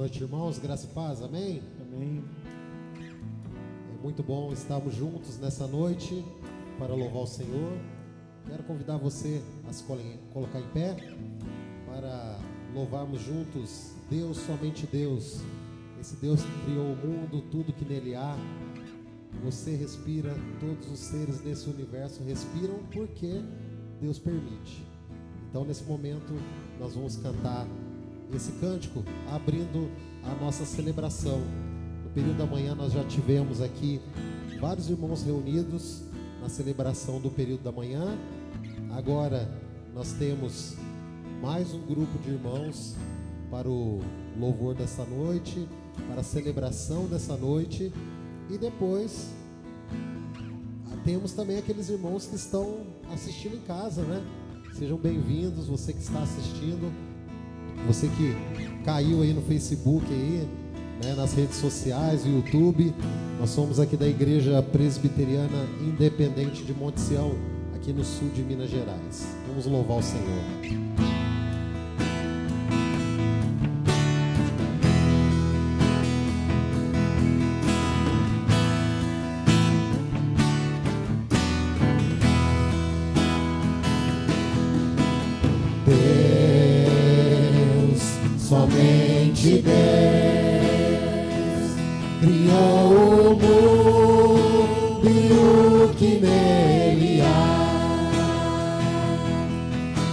noite, irmãos. Graça e paz, amém? Amém. É muito bom estarmos juntos nessa noite para louvar o Senhor. Quero convidar você a se colocar em pé para louvarmos juntos Deus, somente Deus. Esse Deus que criou o mundo, tudo que nele há. Você respira, todos os seres desse universo respiram porque Deus permite. Então, nesse momento, nós vamos cantar esse cântico, abrindo a nossa celebração. No período da manhã, nós já tivemos aqui vários irmãos reunidos na celebração do período da manhã. Agora, nós temos mais um grupo de irmãos para o louvor dessa noite, para a celebração dessa noite. E depois, temos também aqueles irmãos que estão assistindo em casa, né? Sejam bem-vindos, você que está assistindo, você que caiu aí no Facebook, aí, né, nas redes sociais, no YouTube. Nós somos aqui da Igreja Presbiteriana Independente de Monte Sião, aqui no sul de Minas Gerais. Vamos louvar o Senhor. Somente Deus criou o mundo e o que nele há.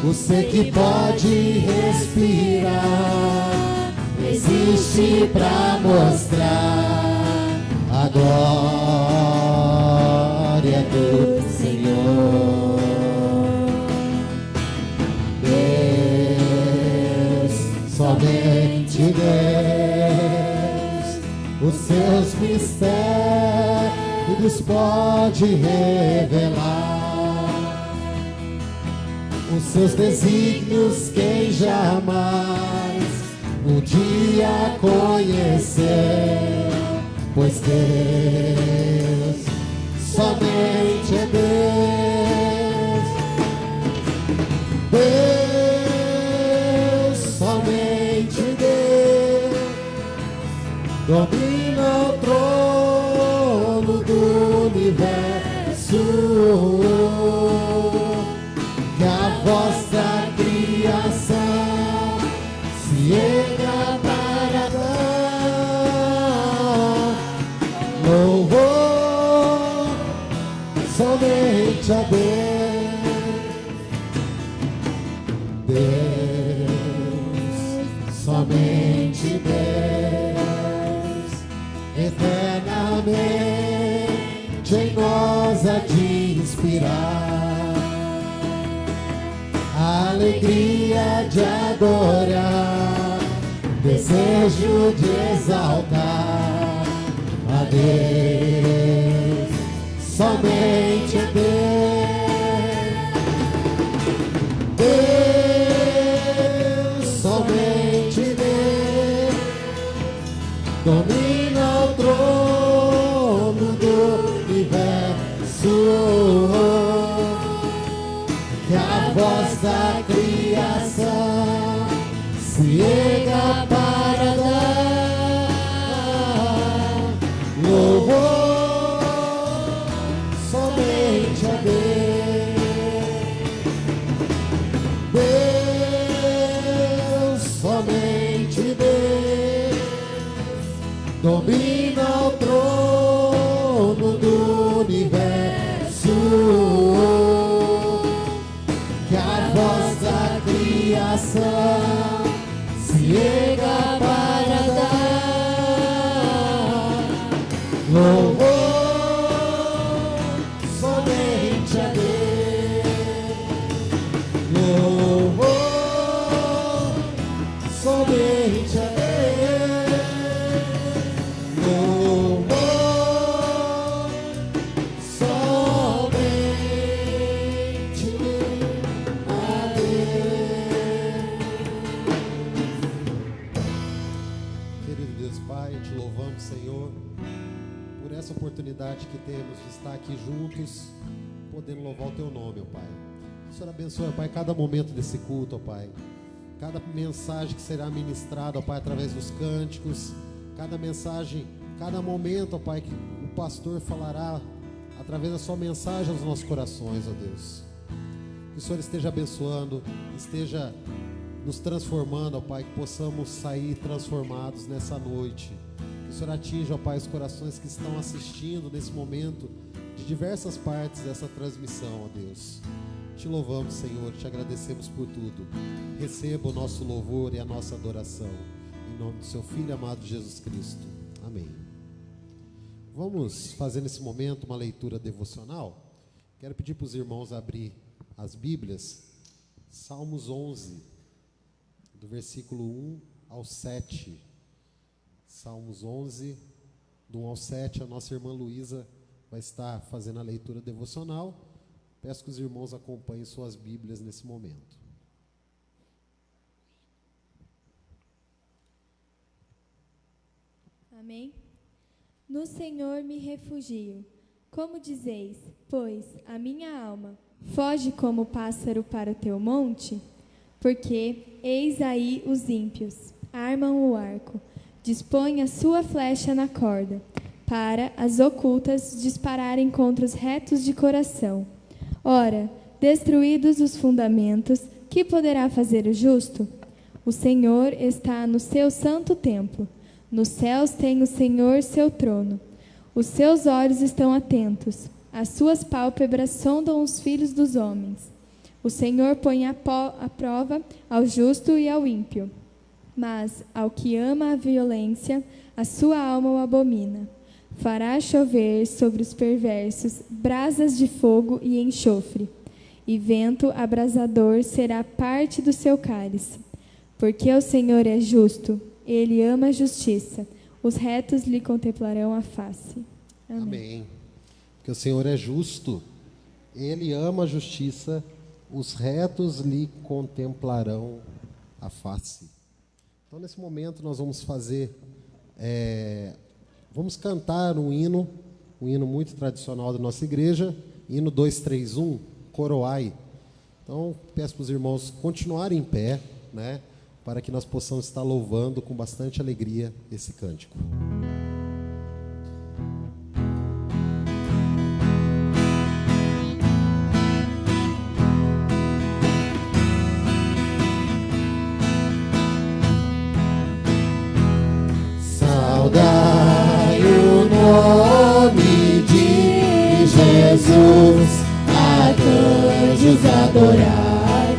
Você que pode respirar, existe pra mostrar a glória do Senhor. Somente Deus, os seus mistérios pode revelar. Os seus desígnios quem jamais um dia conheceu, pois Deus, somente é Deus. Domina o trono do universo, que a vossa criação se erga para dar louvor somente a Deus, somente Deus. Eternamente em nós há de inspirar a alegria de adorar, desejo de exaltar a Deus, somente a Deus, somente Deus, domina o trono do universo, que a vossa criação se erga para dar louvor somente a Deus, somente Deus, domina o trono do universo, que a vossa criação se erga para dar louvor somente a Deus, louvor somente a Deus. Oportunidade que temos de estar aqui juntos, podendo louvar o Teu nome, ó Pai. O Senhor abençoe, ó Pai, cada momento desse culto, ó Pai. cada mensagem que será ministrada, ó Pai, através dos cânticos, cada mensagem, cada momento, ó Pai, que o pastor falará através da sua mensagem aos nossos corações, ó Deus. Que o Senhor esteja abençoando, esteja nos transformando, ó Pai, que possamos sair transformados nessa noite. Que o Senhor atinja, ó Pai, os corações que estão assistindo nesse momento de diversas partes dessa transmissão, ó Deus. Te louvamos, Senhor, te agradecemos por tudo. Receba o nosso louvor e a nossa adoração. Em nome do seu Filho amado Jesus Cristo. Amém. Vamos fazer nesse momento uma leitura devocional. Quero pedir para os irmãos abrir as Bíblias. Salmos 11, do versículo 1 ao 7. Salmos 11, do 1 ao 7. A nossa irmã Luísa vai estar fazendo a leitura devocional. Peço que os irmãos acompanhem suas Bíblias nesse momento. Amém? No Senhor me refugio. Como dizeis, pois, a minha alma foge como pássaro para o teu monte? Porque, eis aí os ímpios, armam o arco, dispõem a sua flecha na corda, para as ocultas dispararem contra os retos de coração. Ora, destruídos os fundamentos, que poderá fazer o justo? O Senhor está no seu santo templo. Nos céus tem o Senhor seu trono. Os seus olhos estão atentos. As suas pálpebras sondam os filhos dos homens. O Senhor põe à prova ao justo e ao ímpio. Mas ao que ama a violência, a sua alma o abomina. Fará chover sobre os perversos brasas de fogo e enxofre, e vento abrasador será parte do seu cálice. Porque o Senhor é justo, ele ama a justiça, os retos lhe contemplarão a face. Amém. Amém. Porque o Senhor é justo, ele ama a justiça, os retos lhe contemplarão a face. Então, nesse momento, nós vamos fazer... Vamos cantar um hino muito tradicional da nossa igreja, hino 231, Coroai. Então, peço para os irmãos continuarem em pé, né, para que nós possamos estar louvando com bastante alegria esse cântico. Saudai o nome de Jesus, arcanjos adorai,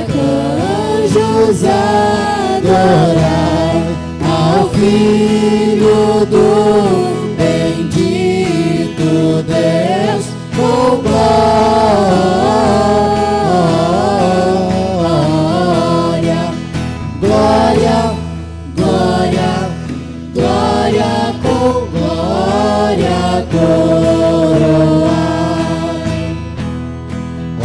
arcanjos adorai, ao Filho do bendito Deus, com glória, glória, glória, glória, com glória, coroai, ó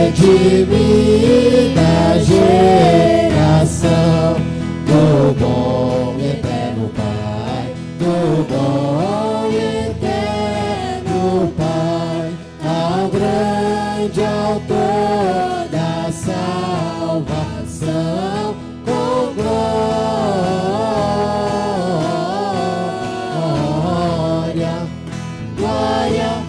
redimida geração do bom e eterno Pai, do bom e eterno Pai, ao grande autor da salvação, com glória, glória,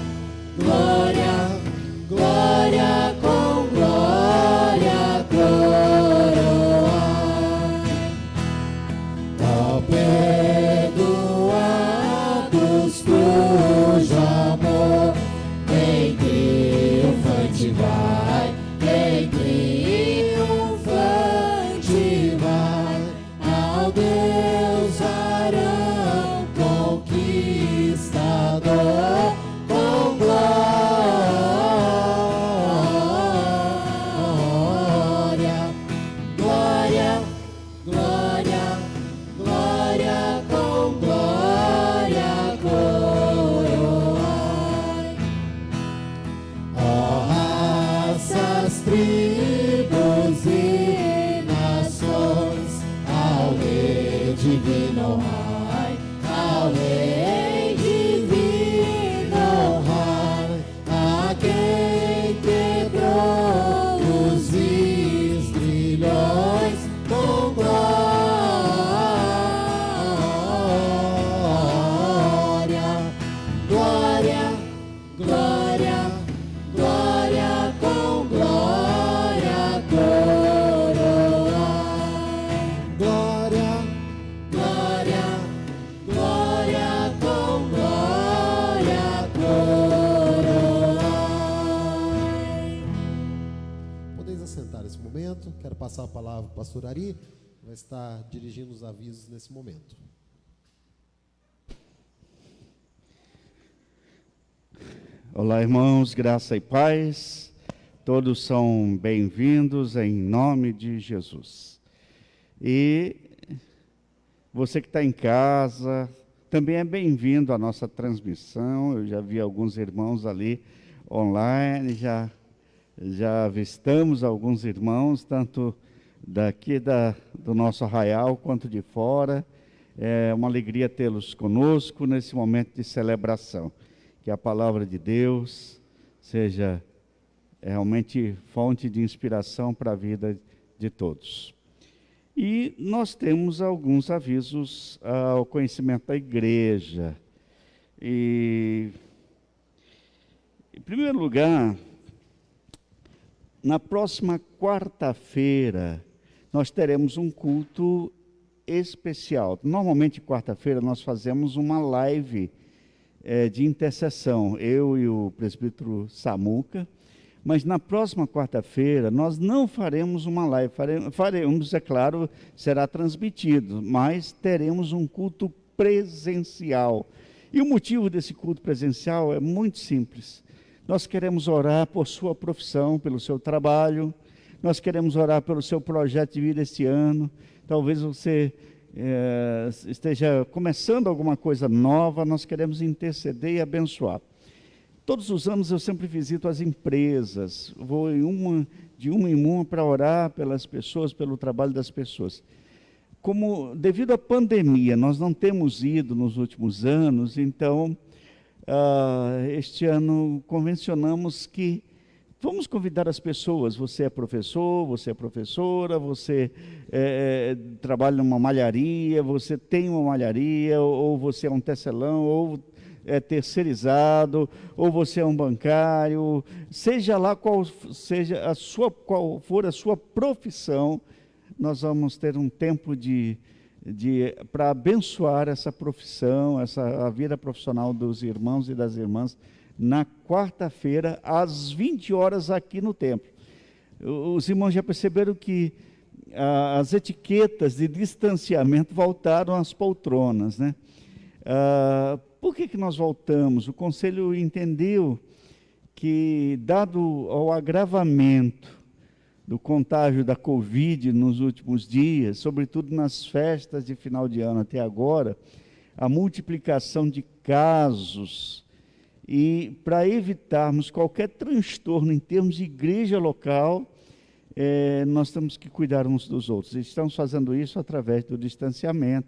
glória, glória, com glória, coroai, ó perdoados cujo amor em triunfante vai, em triunfante vai, ao Deus varão conquistador, com glória, glória, glória, glória, com glória, coroai, ó raças, tribos e nações, ao Rei divino Rai, ao Rei divino Rai, a quem quebrou os grilhões nesse momento. Quero passar a palavra para o pastor Ari, que vai estar dirigindo os avisos nesse momento. Olá, irmãos, graça e paz. Todos são bem-vindos em nome de Jesus. E você que está em casa, também é bem-vindo à nossa transmissão. Eu já vi alguns irmãos ali online, já avistamos alguns irmãos, tanto daqui do nosso arraial quanto de fora. É uma alegria tê-los conosco nesse momento de celebração. Que a palavra de Deus seja realmente fonte de inspiração para a vida de todos. E nós temos alguns avisos ao conhecimento da igreja. E, em primeiro lugar, na próxima quarta-feira, nós teremos um culto especial. Normalmente, quarta-feira, nós fazemos uma live de intercessão, eu e o presbítero Samuca, mas na próxima quarta-feira nós não faremos uma live, faremos, é claro, será transmitido, mas teremos um culto presencial. E o motivo desse culto presencial é muito simples. Nós queremos orar por sua profissão, pelo seu trabalho, nós queremos orar pelo seu projeto de vida este ano. Talvez você esteja começando alguma coisa nova, nós queremos interceder e abençoar. Todos os anos eu sempre visito as empresas, vou de uma em uma para orar pelas pessoas, pelo trabalho das pessoas. Como devido à pandemia, nós não temos ido nos últimos anos, então este ano convencionamos que vamos convidar as pessoas. Você é professor, você é professora, você trabalha numa malharia, você tem uma malharia, ou você é um tecelão, ou é terceirizado, ou você é um bancário, seja lá qual for a sua profissão, nós vamos ter um tempo para abençoar essa profissão, a vida profissional dos irmãos e das irmãs, na quarta-feira, às 20 horas, aqui no templo. Os irmãos já perceberam que as etiquetas de distanciamento voltaram às poltronas, né? Por que nós voltamos? O conselho entendeu que, dado ao agravamento do contágio da Covid nos últimos dias, sobretudo nas festas de final de ano até agora, a multiplicação de casos, e para evitarmos qualquer transtorno em termos de igreja local, nós temos que cuidar uns dos outros. Estamos fazendo isso através do distanciamento,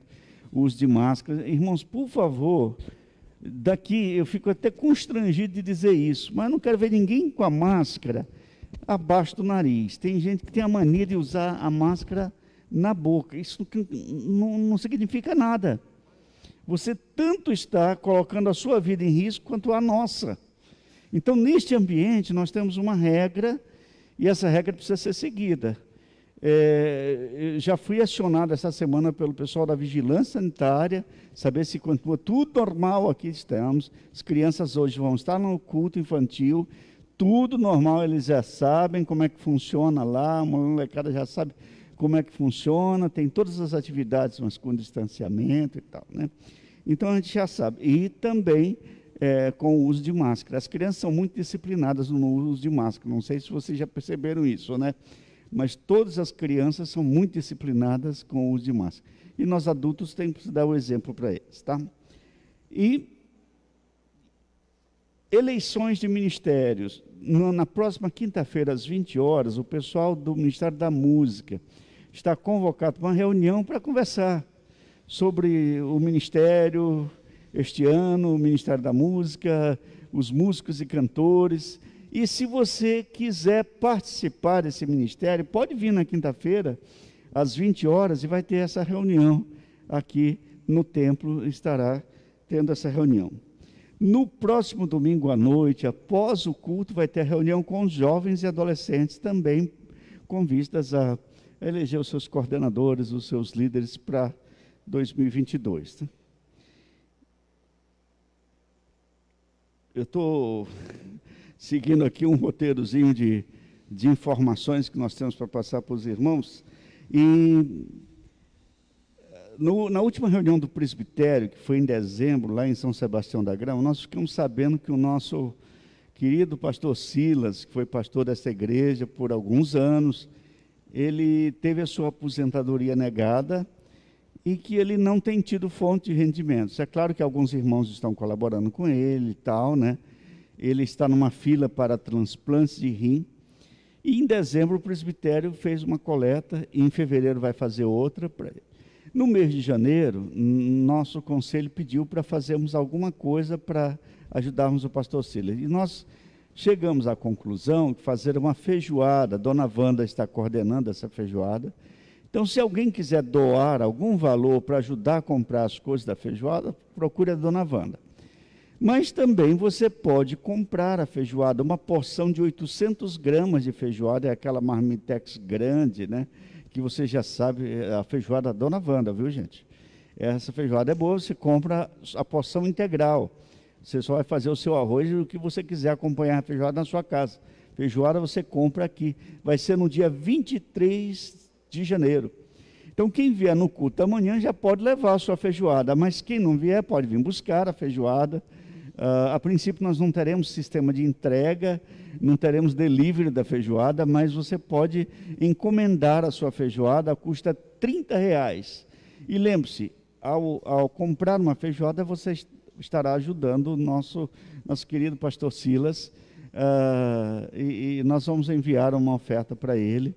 uso de máscaras. Irmãos, por favor, daqui eu fico até constrangido de dizer isso, mas não quero ver ninguém com a máscara abaixo do nariz. Tem gente que tem a mania de usar a máscara na boca. Isso não significa nada. Você tanto está colocando a sua vida em risco quanto a nossa. Então, neste ambiente, nós temos uma regra, e essa regra precisa ser seguida. Eu já fui acionado essa semana pelo pessoal da Vigilância Sanitária, saber se continua tudo normal. Aqui estamos. As crianças hoje vão estar no culto infantil, tudo normal, eles já sabem como é que funciona lá, uma molecada já sabe como é que funciona, tem todas as atividades, mas com distanciamento e tal, né? Então a gente já sabe. E também com o uso de máscara. As crianças são muito disciplinadas no uso de máscara, não sei se vocês já perceberam isso, né? Mas todas as crianças são muito disciplinadas com o uso de máscara. E nós adultos temos que dar o exemplo para eles, tá? E eleições de ministérios. Na próxima quinta-feira, às 20 horas, o pessoal do Ministério da Música está convocado para uma reunião para conversar sobre o ministério este ano, o Ministério da Música, os músicos e cantores. E se você quiser participar desse ministério, pode vir na quinta-feira, às 20 horas, e vai ter essa reunião aqui no templo, estará tendo essa reunião. No próximo domingo à noite, após o culto, vai ter reunião com os jovens e adolescentes, também com vistas a eleger os seus coordenadores, os seus líderes para 2022. Tá? Eu estou seguindo aqui um roteirozinho de de informações que nós temos para passar para os irmãos. E na última reunião do presbitério, que foi em dezembro, lá em São Sebastião da Grama, nós ficamos sabendo que o nosso querido pastor Silas, que foi pastor dessa igreja por alguns anos, ele teve a sua aposentadoria negada e que ele não tem tido fonte de rendimentos. É claro que alguns irmãos estão colaborando com ele e tal, né? Ele está numa fila para transplantes de rim. E em dezembro o presbitério fez uma coleta e em fevereiro vai fazer outra. No mês de janeiro, nosso conselho pediu para fazermos alguma coisa para ajudarmos o pastor Silas. E nós chegamos à conclusão de fazer uma feijoada. A dona Wanda está coordenando essa feijoada. Então, se alguém quiser doar algum valor para ajudar a comprar as coisas da feijoada, procure a dona Wanda. Mas também você pode comprar a feijoada, uma porção de 800 gramas de feijoada, é aquela marmitex grande, né? Que você já sabe, a feijoada da dona Wanda, viu, gente? Essa feijoada é boa, você compra a porção integral. Você só vai fazer o seu arroz e o que você quiser acompanhar a feijoada na sua casa. Feijoada você compra aqui. Vai ser no dia 23 de janeiro. Então, quem vier no culto amanhã já pode levar a sua feijoada, mas quem não vier pode vir buscar a feijoada. A princípio, nós não teremos sistema de entrega, não teremos delivery da feijoada, mas você pode encomendar a sua feijoada, custa R$30. E lembre-se, ao comprar uma feijoada, você estará ajudando o nosso querido pastor Silas, e nós vamos enviar uma oferta para ele,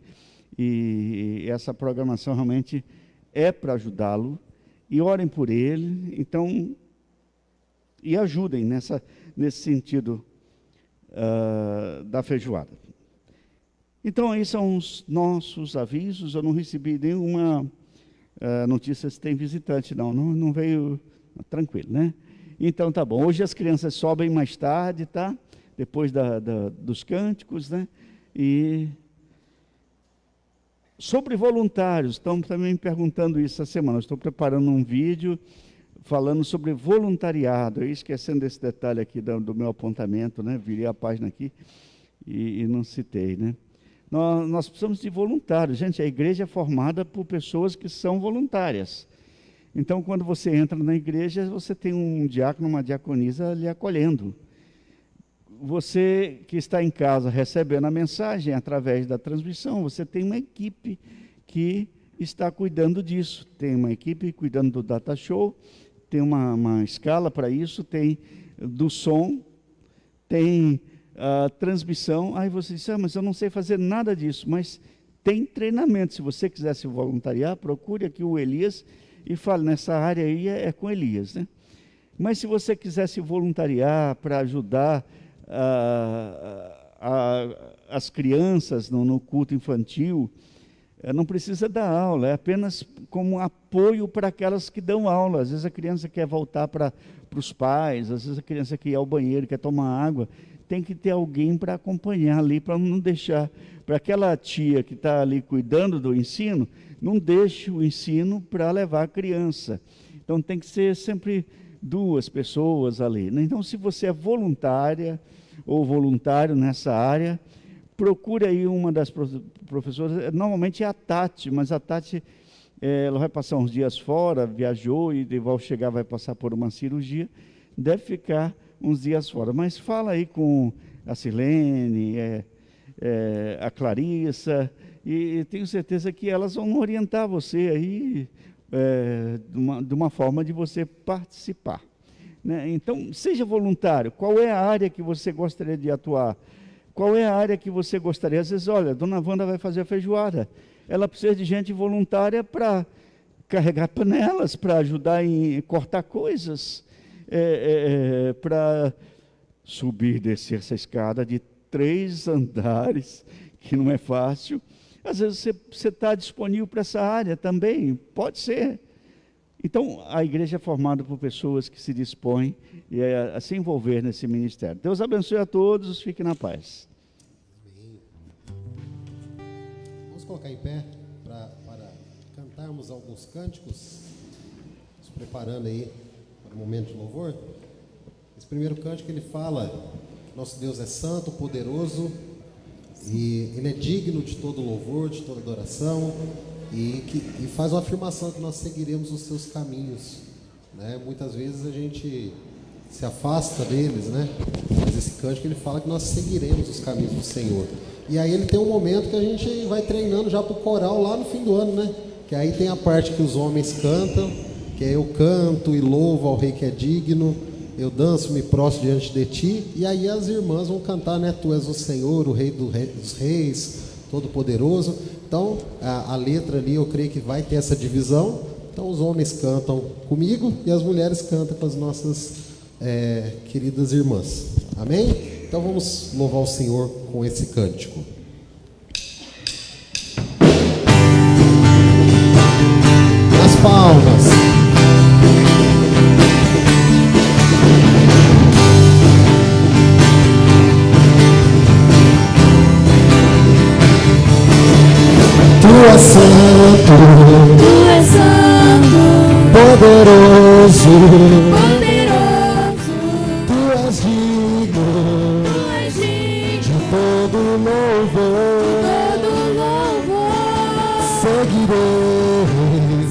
e essa programação realmente é para ajudá-lo, e orem por ele, então, e ajudem nesse sentido da feijoada. Então, aí são os nossos avisos. Eu não recebi nenhuma notícia se tem visitante, não veio, tranquilo, né? Então, tá bom. Hoje as crianças sobem mais tarde, tá? Depois dos cânticos, né? E sobre voluntários, estão também me perguntando isso essa semana. Eu estou preparando um vídeo falando sobre voluntariado. Eu ia esquecendo desse detalhe aqui do meu apontamento, né? Virei a página aqui e não citei, né? Nós precisamos de voluntários. Gente, a igreja é formada por pessoas que são voluntárias. Então, quando você entra na igreja, você tem um diácono, uma diaconisa lhe acolhendo. Você que está em casa recebendo a mensagem através da transmissão, você tem uma equipe que está cuidando disso. Tem uma equipe cuidando do data show, tem uma escala para isso, tem do som, tem a transmissão. Aí você diz, mas eu não sei fazer nada disso, mas tem treinamento. Se você quiser se voluntariar, procure aqui o Elias e fale, nessa área aí é com Elias, né? Mas se você quiser se voluntariar para ajudar as crianças no culto infantil, não precisa dar aula, é apenas como apoio para aquelas que dão aula. Às vezes a criança quer voltar para os pais, às vezes a criança quer ir ao banheiro, quer tomar água, tem que ter alguém para acompanhar ali, para não deixar, para aquela tia que está ali cuidando do ensino, não deixe o ensino para levar a criança. Então tem que ser sempre duas pessoas ali, né? Então, se você é voluntária ou voluntário nessa área, procure aí uma das professoras. Normalmente é a Tati, mas a Tati ela vai passar uns dias fora, viajou e ao chegar vai passar por uma cirurgia, deve ficar uns dias fora. Mas fala aí com a Silene, a Clarissa, e tenho certeza que elas vão orientar você aí de uma forma de você participar, né? Então, seja voluntário. Qual é a área que você gostaria de atuar? Qual é a área que você gostaria? Às vezes, olha, a dona Wanda vai fazer a feijoada. Ela precisa de gente voluntária para carregar panelas, para ajudar em cortar coisas, para subir e descer essa escada de 3 andares, que não é fácil. Às vezes você está disponível para essa área também, pode ser. Então, a igreja é formada por pessoas que se dispõem a se envolver nesse ministério. Deus abençoe a todos, fiquem na paz. Amém. Vamos colocar em pé para cantarmos alguns cânticos, nos preparando aí para o momento de louvor. Esse primeiro cântico ele fala: nosso Deus é santo, poderoso, E ele é digno de todo louvor, de toda adoração, e faz uma afirmação que nós seguiremos os seus caminhos, né? Muitas vezes a gente se afasta deles, né? Mas esse cântico ele fala que nós seguiremos os caminhos do Senhor. E aí ele tem um momento que a gente vai treinando já para o coral lá no fim do ano, né? Que aí tem a parte que os homens cantam, que é eu canto e louvo ao Rei que é digno, eu danço, me prostro diante de ti. E aí as irmãs vão cantar, né? Tu és o Senhor, o Rei dos Reis, Todo-Poderoso. Então a letra ali eu creio que vai ter essa divisão. Então os homens cantam comigo e as mulheres cantam com as nossas queridas irmãs. Amém? Então vamos louvar o Senhor com esse cântico. Nas palmas. Tu és santo, Tu és santo, poderoso, poderoso, tu és digno Tu és digno de todo louvor. todo louvor. Seguirei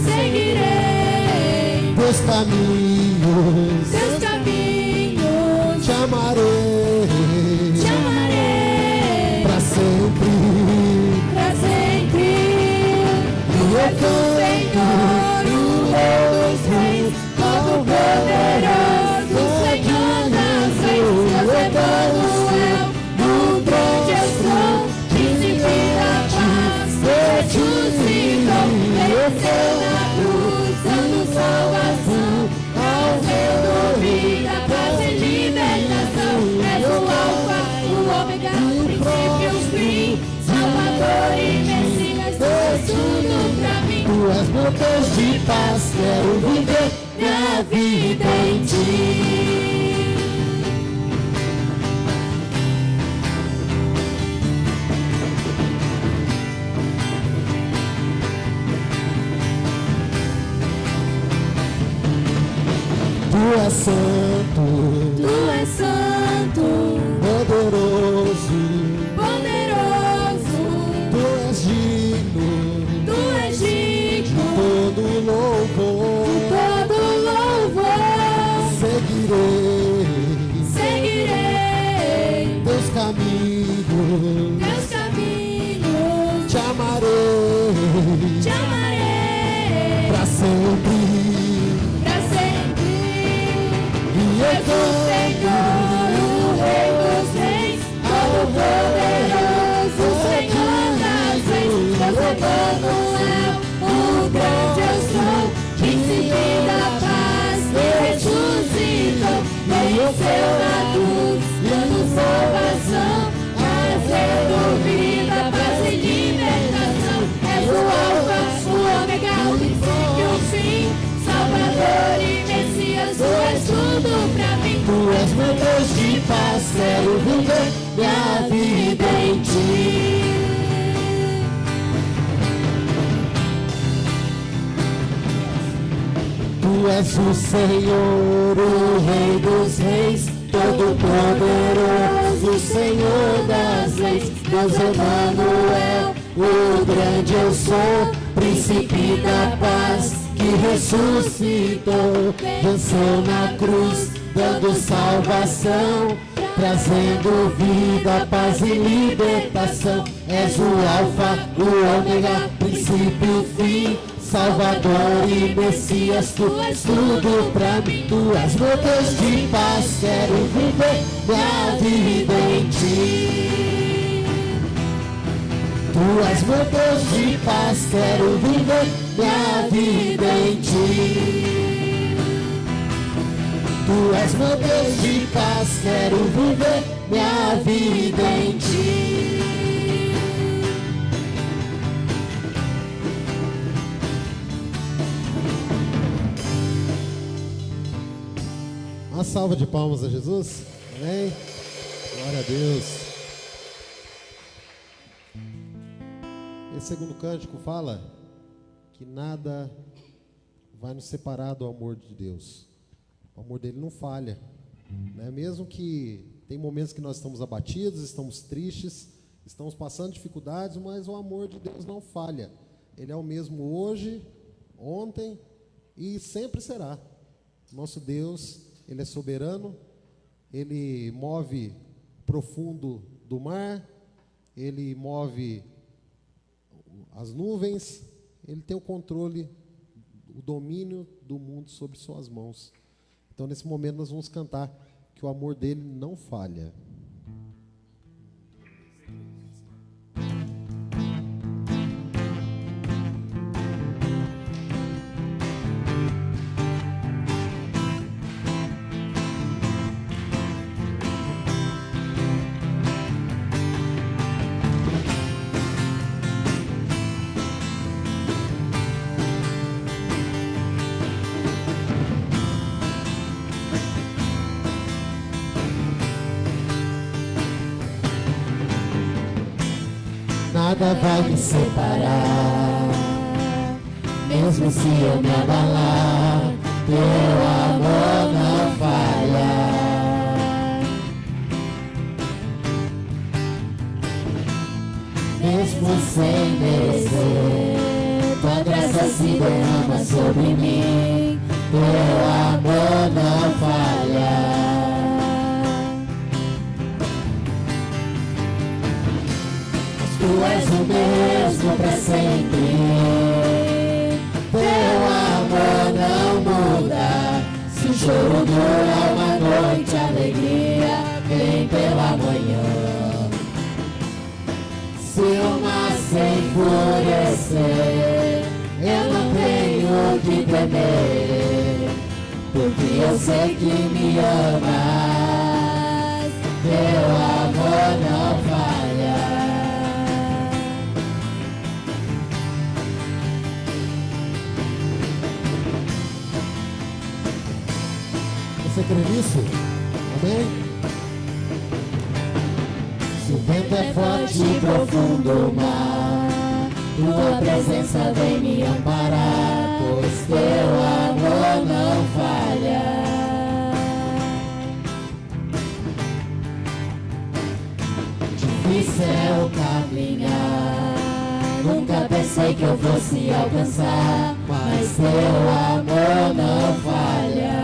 Seguirei teus caminhos, teus caminhos, te amarei te amarei para sempre. pra sempre. Tu és o Senhor, o Rei dos Reis, Todo-Poderoso, Senhor das Reis, Deus Emanuel, o grande eu sou, príncipe da paz, ressuscitou, venceu na cruz, dando salvação, trazendo vida, paz e libertação. És o Alfa, o Ômega, o princípio e o fim, Salvador e Messias, tu és tudo pra mim. Tu és meu Deus de paz, quero viver Minha vida em ti. Tu és santo, Tu és santo, poderoso, poderoso, tu és digno Tu és digno todo louvor. todo louvor. Seguirei Seguirei teus caminhos, teus caminhos, te amarei te amarei para sempre. pra sempre. E eu És o Senhor, o Rei dos Reis, Todo-Poderoso, Senhor das Reis, Deus Emanuel, o grande eu sou, príncipe da paz, ressuscitou, venceu na cruz, dando salvação, trazendo vida, paz e libertação. És o Alfa, o Ômega, o princípio e o fim, Salvador e Messias, tu és tudo pra mim. Tu és meu Deus de paz, quero viver minha vida em ti. Tu és o Senhor, o Rei dos Reis, Todo-Poderoso, Senhor das Leis, Deus Emanuel, o grande eu sou, príncipe da paz, que ressuscitou, venceu na cruz, dando salvação, trazendo vida, paz e libertação. És o Alfa, o Ômega, princípio e fim, Salvador e Messias, tu és tudo pra mim. Tu és meu Deus de paz, quero viver minha vida em ti. Tu és meu Deus de paz, quero viver minha vida em ti. Tu és meu Deus de paz, quero viver minha vida em ti. Uma salva de palmas a Jesus. Amém? Glória a Deus. Esse segundo cântico fala que nada vai nos separar do amor de Deus. O amor dele não falha, né? Mesmo que tem momentos que nós estamos abatidos, estamos tristes, Estamos passando dificuldades, mas o amor de Deus não falha. Ele é o mesmo hoje, ontem e sempre será. Nosso Deus, Ele é soberano, Ele move profundo do mar, Ele move as nuvens, Ele tem o controle, o domínio do mundo sobre suas mãos. Então, nesse momento, nós vamos cantar que o amor dele não falha. Nada vai me separar, mesmo se eu me abalar, teu amor não falha. Mesmo sem merecer, tua graça se derrama sobre mim, teu amor não falha. Tu és o mesmo para sempre, teu amor não muda. Se o choro dura uma noite, a alegria vem pela manhã. Se o mar se enfurecer, eu não tenho que temer, porque eu sei que me amas, teu amor não falha. Você crê nisso? Amém? Se o vento é forte e profundo o mar, tua presença vem me amparar, pois teu amor não falha. Difícil é o caminhar, nunca pensei que eu fosse alcançar, mas teu amor não falha.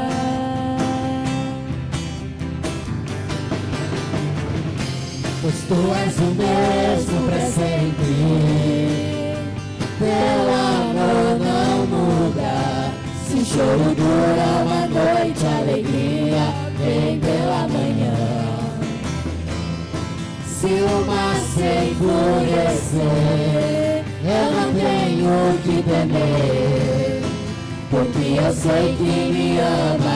Pois tu és o mesmo para sempre, teu amor não muda. Se o choro dura uma noite, a alegria vem pela manhã. Se o mar se enfurecer, eu não tenho que temer, porque eu sei que me amas,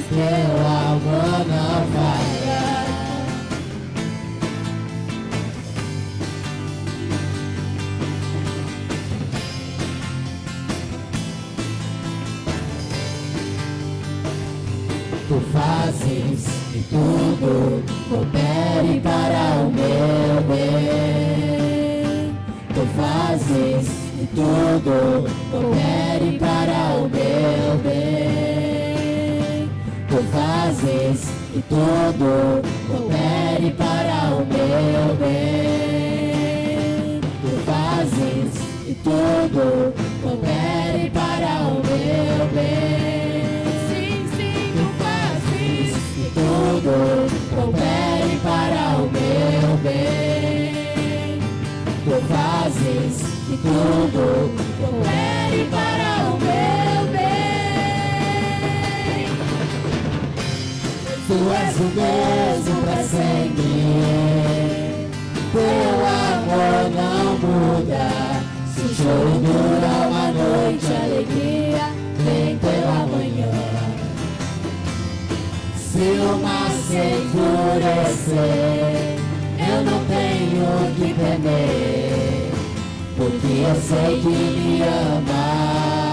teu amor não falha. Tu fazes que tudo coopere para o meu bem. Tu fazes que tudo coopere para o meu bem. Tu fazes que tudo coopere para o meu bem. Tu fazes que tudo coopere para o meu bem. Tudo coopere para o meu bem. Tu fazes que tudo coopere para o meu bem. Tu és o mesmo para sempre, teu amor não muda. Se o choro dura uma noite, a alegria vem pela manhã. Se o mar se enfurecer, eu não tenho que temer, porque eu sei que me amas,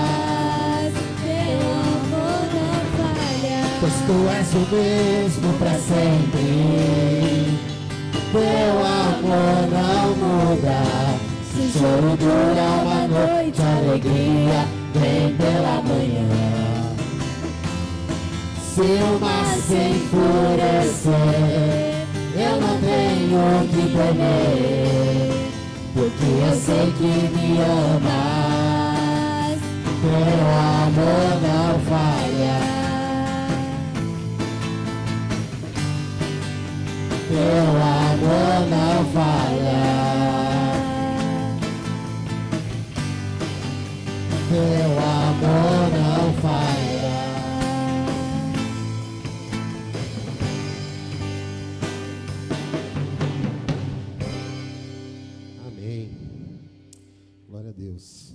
teu amor não falha. Pois tu és o mesmo para sempre, teu amor não muda. Se o choro dura uma noite, a alegria vem pela manhã. Se o mar se enfurecer, eu não tenho tenho que temer, porque eu sei que me amas, teu amor não falha, teu amor não falha, teu amor não falha. Amém. Glória a Deus.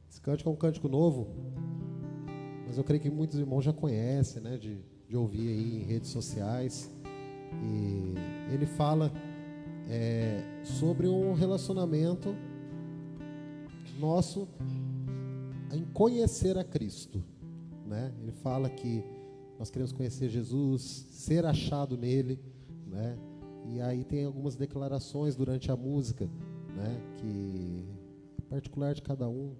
Esse cântico é um cântico novo, mas eu creio que muitos irmãos já conhecem, né, de ouvir aí em redes sociais. E ele fala sobre um relacionamento nosso em conhecer a Cristo, né? Ele fala que nós queremos conhecer Jesus, ser achado nele, né? E aí tem algumas declarações durante a música, né, que é particular de cada um,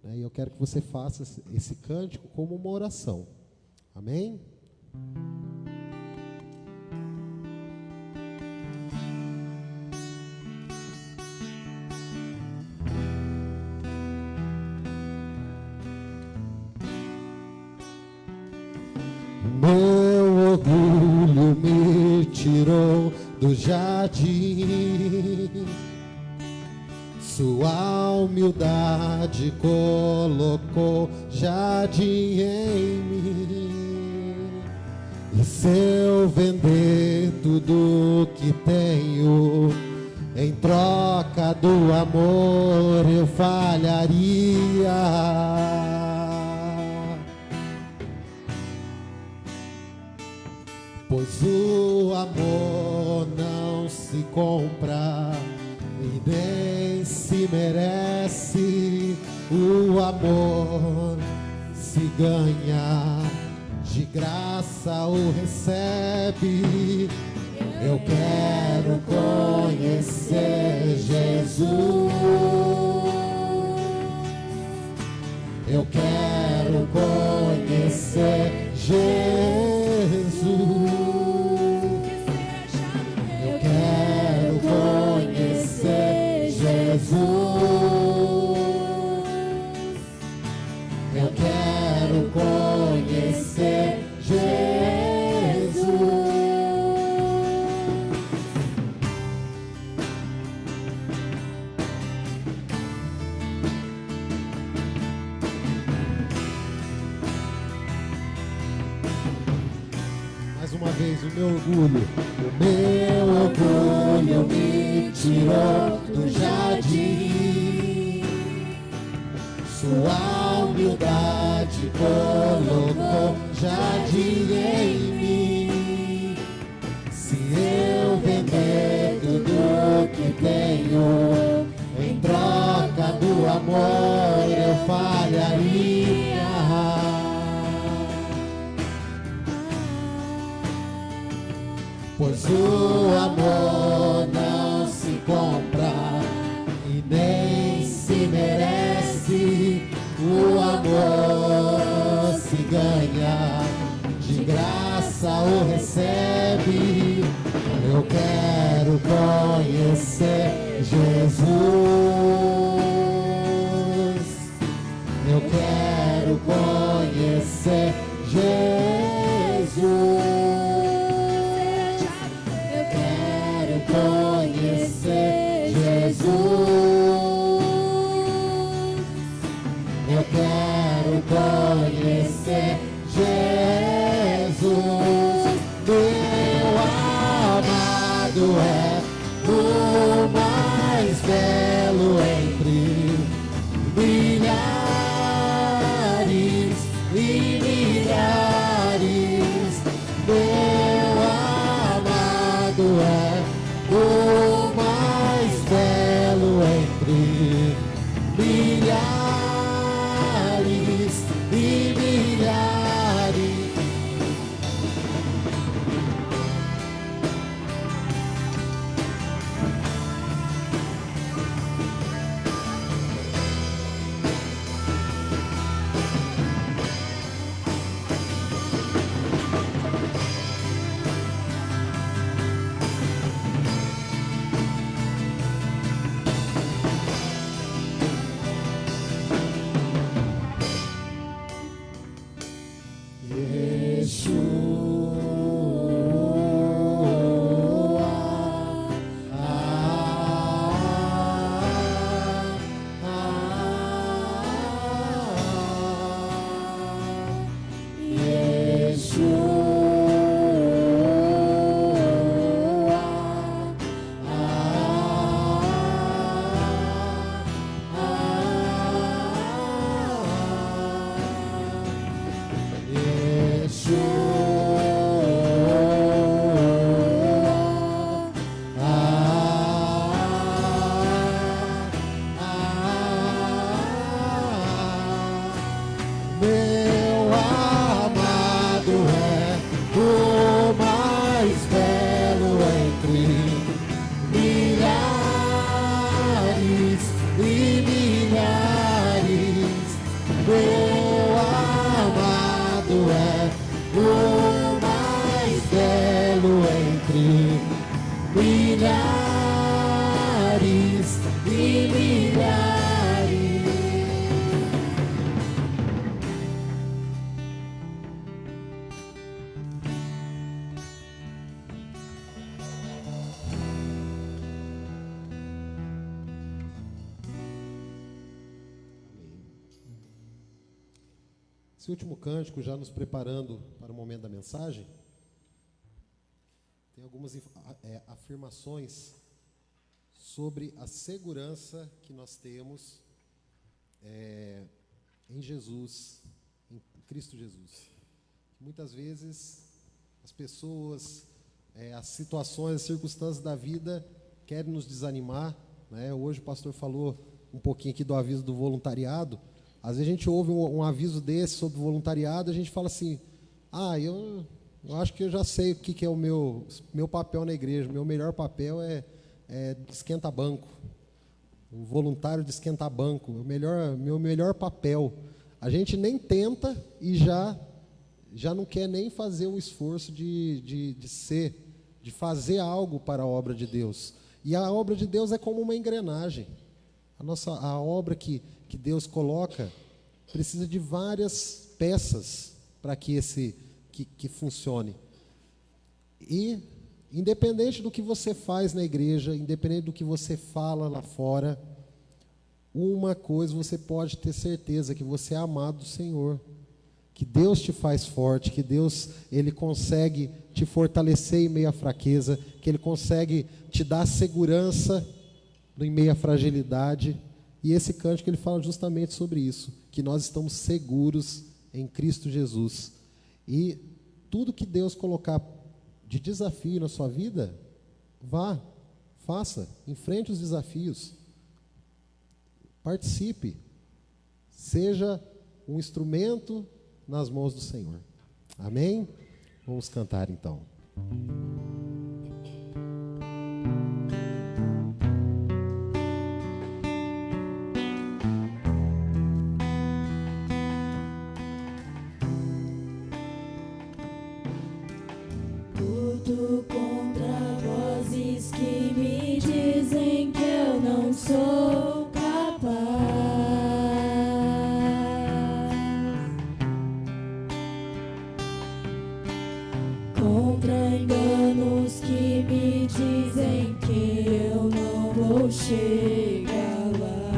né? E eu quero que você faça esse cântico como uma oração. Amém? Meu orgulho me tirou do jardim, sua humildade colocou jardim em mim. E se eu vender tudo que tenho em troca do amor, eu falharia. Pois o amor não se compra e nem se merece. O amor se ganha, de graça o recebe. Eu quero conhecer Jesus. Eu quero conhecer Jesus. Eu quero conhecer Jesus. Eu quero conhecer Jesus. Mais uma vez, o meu orgulho. O meu orgulho me tirou do jardim, sua humildade colocou jardim em mim. Se eu vender tudo que tenho em troca do amor, eu falharia. Pois o amor não se compra e nem se merece. O amor se ganha, de graça o recebe. Eu quero conhecer Jesus. Eu quero conhecer Jesus. Conhecer Jesus. Eu quero conhecer Jesus. Meu amado é o mais belo entre milhares e milhares. Meu amado é o mais belo entre milhares e milhares. e milhares. Meu amado é o mais belo entre milhares e milhares. Esse último cântico, já nos preparando para o momento da mensagem, tem algumas afirmações sobre a segurança que nós temos em Jesus, em Cristo Jesus. Muitas vezes as pessoas, as situações, as circunstâncias da vida querem nos desanimar, né? Hoje o pastor falou um pouquinho aqui do aviso do voluntariado. Às vezes a gente ouve um aviso desse sobre voluntariado, a gente fala assim, eu acho que eu já sei o que é o meu papel na igreja. Meu melhor papel é de esquenta-banco, um voluntário de esquenta-banco, meu melhor papel. A gente nem tenta e já não quer nem fazer um esforço de fazer algo para a obra de Deus. E a obra de Deus é como uma engrenagem. A obra que Deus coloca precisa de várias peças para que funcione. E independente do que você faz na igreja, independente do que você fala lá fora, uma coisa você pode ter certeza, que você é amado do Senhor, que Deus te faz forte, que Deus Ele consegue te fortalecer em meio à fraqueza, que Ele consegue te dar segurança em meio à fragilidade. E esse cântico ele fala justamente sobre isso, que nós estamos seguros em Cristo Jesus. E tudo que Deus colocar de desafio na sua vida, vá, faça, enfrente os desafios, participe, seja um instrumento nas mãos do Senhor. Amém? Vamos cantar então. Luto contra vozes que me dizem que eu não sou capaz, contra enganos que me dizem que eu não vou chegar lá.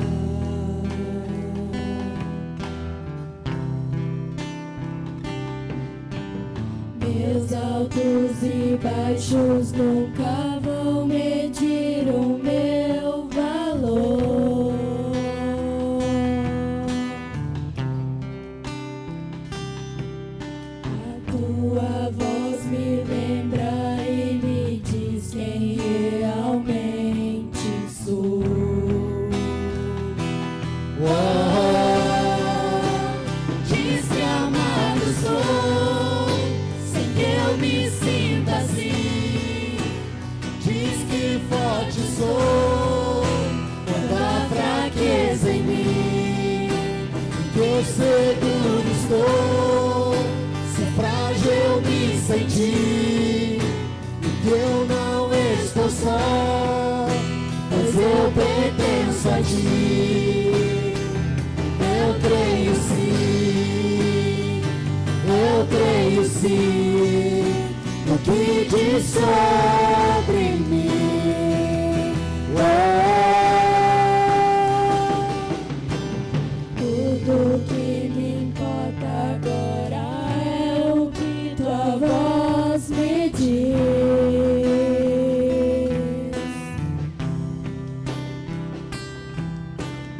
Meus altos e baixos nunca vão medir o meu valor. A tua voz me lembra e me diz quem realmente sou. Diz que amado sou, sem que eu me sinta assim. Diz que forte sou, quando há fraqueza em mim. Que eu seguro estou, se frágil eu me senti. E que eu não estou só, pois eu pertenço a ti. Eu creio sim, no que diz sobre mim. Tudo que me importa agora é o que tua voz me diz.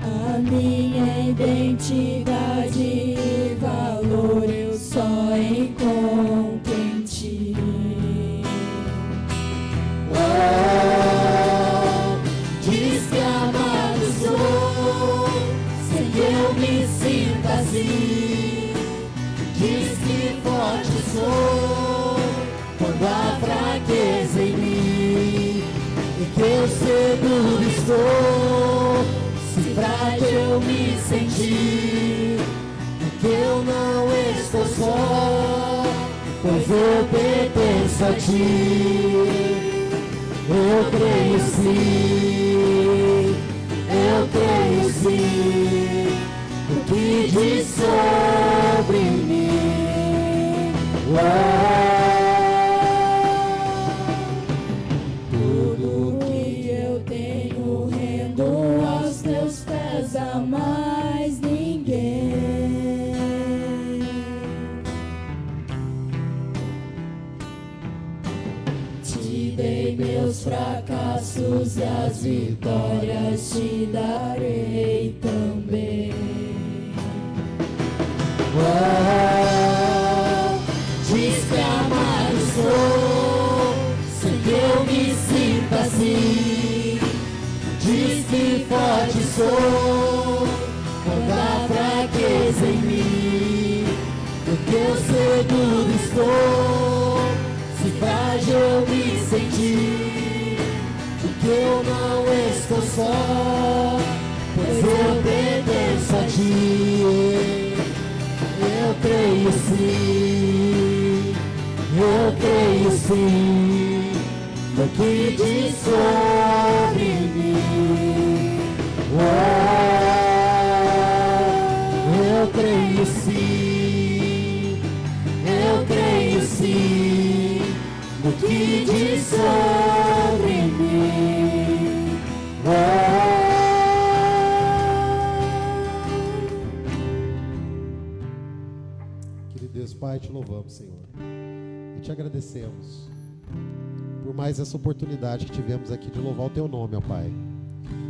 A minha identidade e valor eu só encontro em ti. Diz que amado sou, sem que eu me sinta assim. Diz que forte sou, quando há fraqueza em mim. E que eu seguro estou, se ti, porque eu não estou só, pois eu pertenço a ti. Eu creio sim, eu creio sim, o que diz sobre mim. Tudo que eu tenho rendo aos teus pés, a mais ninguém. Te dei meus fracassos e as vitórias te darei também. Diz que amado sou, sem que eu me sinta assim. Diz que forte sou, quando há fraqueza em mim. Porque eu seguro estou, se frágil eu me senti. Porque eu não estou só, pois eu pertenço a ti. Eu creio sim, eu creio sim, no que diz sobre mim. Eu creio sim, eu creio sim, no que diz sobre mim. Querido Deus, Pai, te louvamos, Senhor, e te agradecemos por mais essa oportunidade que tivemos aqui de louvar o Teu nome, ó Pai.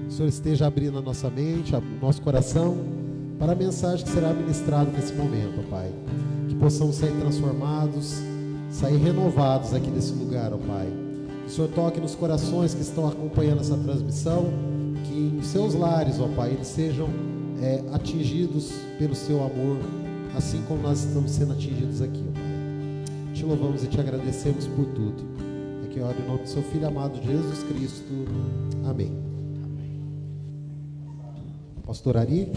Que o Senhor esteja abrindo a nossa mente, o nosso coração, para a mensagem que será ministrada nesse momento, ó Pai. Que possamos sair transformados, sair renovados aqui desse lugar, ó Pai. Que o Senhor toque nos corações que estão acompanhando essa transmissão, que em seus lares, ó Pai, eles sejam atingidos pelo Seu amor, assim como nós estamos sendo atingidos aqui, ó Pai. Te louvamos e te agradecemos por tudo. É que eu oro em nome do Seu Filho amado Jesus Cristo. Amém. Pastor Ari,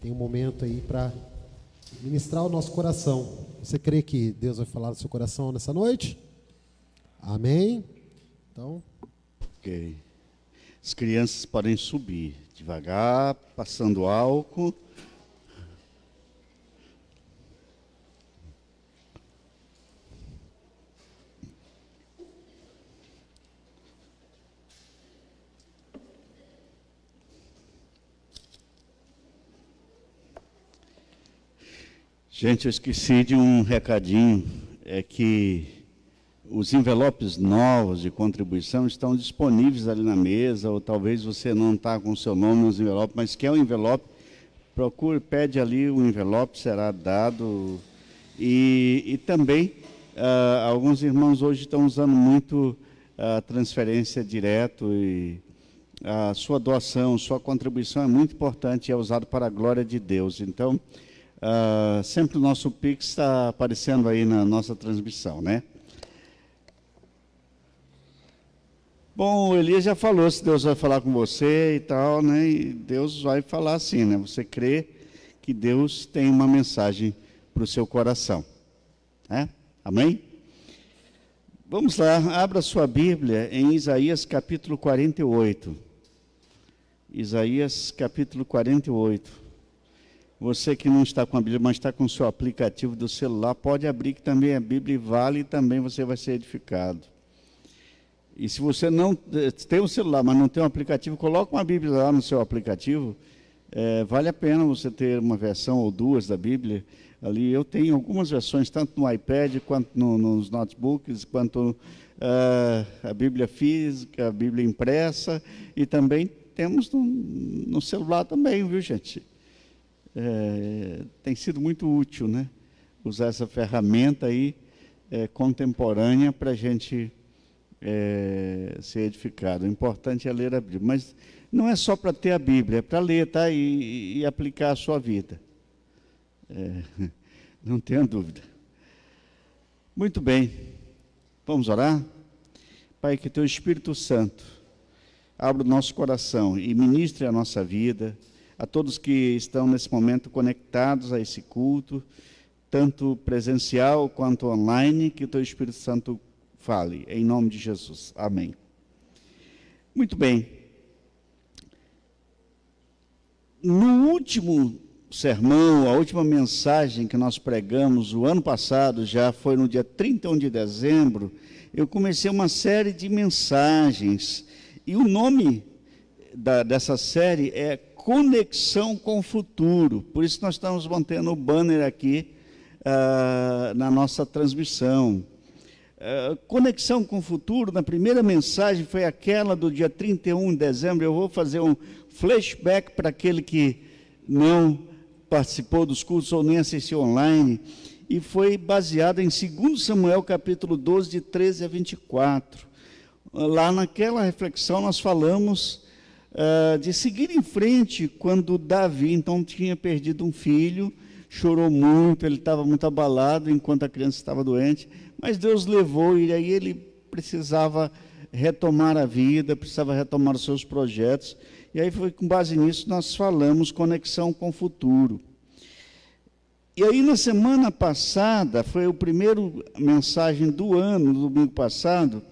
tem um momento aí para ministrar o nosso coração. Você crê que Deus vai falar do seu coração nessa noite? Amém? Então... Ok. As crianças podem subir devagar, passando álcool. Gente, eu esqueci de um recadinho, é que os envelopes novos de contribuição estão disponíveis ali na mesa, ou talvez você não está com o seu nome nos envelopes, mas quer um envelope, procure, pede ali o envelope, será dado. E também, alguns irmãos hoje estão usando muito a transferência direto, e a sua doação, sua contribuição é muito importante e é usado para a glória de Deus. Então, sempre o nosso Pix está aparecendo aí na nossa transmissão, né? Bom, o Elias já falou se Deus vai falar com você e tal, né? E Deus vai falar assim, né? Você crê que Deus tem uma mensagem para o seu coração, né? Amém? Vamos lá, abra sua Bíblia em Isaías capítulo 48. Isaías capítulo 48. Você que não está com a Bíblia, mas está com o seu aplicativo do celular, pode abrir, que também a Bíblia vale, e também você vai ser edificado. E se você não tem um celular, mas não tem um aplicativo, coloque uma Bíblia lá no seu aplicativo. Vale a pena você ter uma versão ou duas da Bíblia. Ali eu tenho algumas versões, tanto no iPad, quanto nos notebooks, quanto a Bíblia física, a Bíblia impressa, e também temos no celular também, viu, gente? Tem sido muito útil, né? Usar essa ferramenta aí contemporânea para a gente ser edificado. O importante é ler a Bíblia, mas não é só para ter a Bíblia, é para ler, tá? E aplicar a sua vida. Não tenha dúvida. Muito bem, vamos orar? Pai, que Teu Espírito Santo abra o nosso coração e ministre a nossa vida, a todos que estão nesse momento conectados a esse culto, tanto presencial quanto online, que o Teu Espírito Santo fale, em nome de Jesus. Amém. Muito bem. No último sermão, a última mensagem que nós pregamos o ano passado, já foi no dia 31 de dezembro, eu comecei uma série de mensagens, e o nome dessa série é Conexão com o Futuro. Por isso nós estamos mantendo o banner aqui na nossa transmissão. Conexão com o Futuro, na primeira mensagem foi aquela do dia 31 de dezembro. Eu vou fazer um flashback para aquele que não participou dos cultos ou nem assistiu online, e foi baseada em 2 Samuel capítulo 12, de 13 a 24. Lá naquela reflexão nós falamos de seguir em frente quando Davi, então, tinha perdido um filho, chorou muito, ele estava muito abalado enquanto a criança estava doente, mas Deus levou, e aí ele precisava retomar a vida, precisava retomar os seus projetos, e aí foi com base nisso nós falamos conexão com o futuro. E aí na semana passada, foi a primeira mensagem do ano, no domingo passado,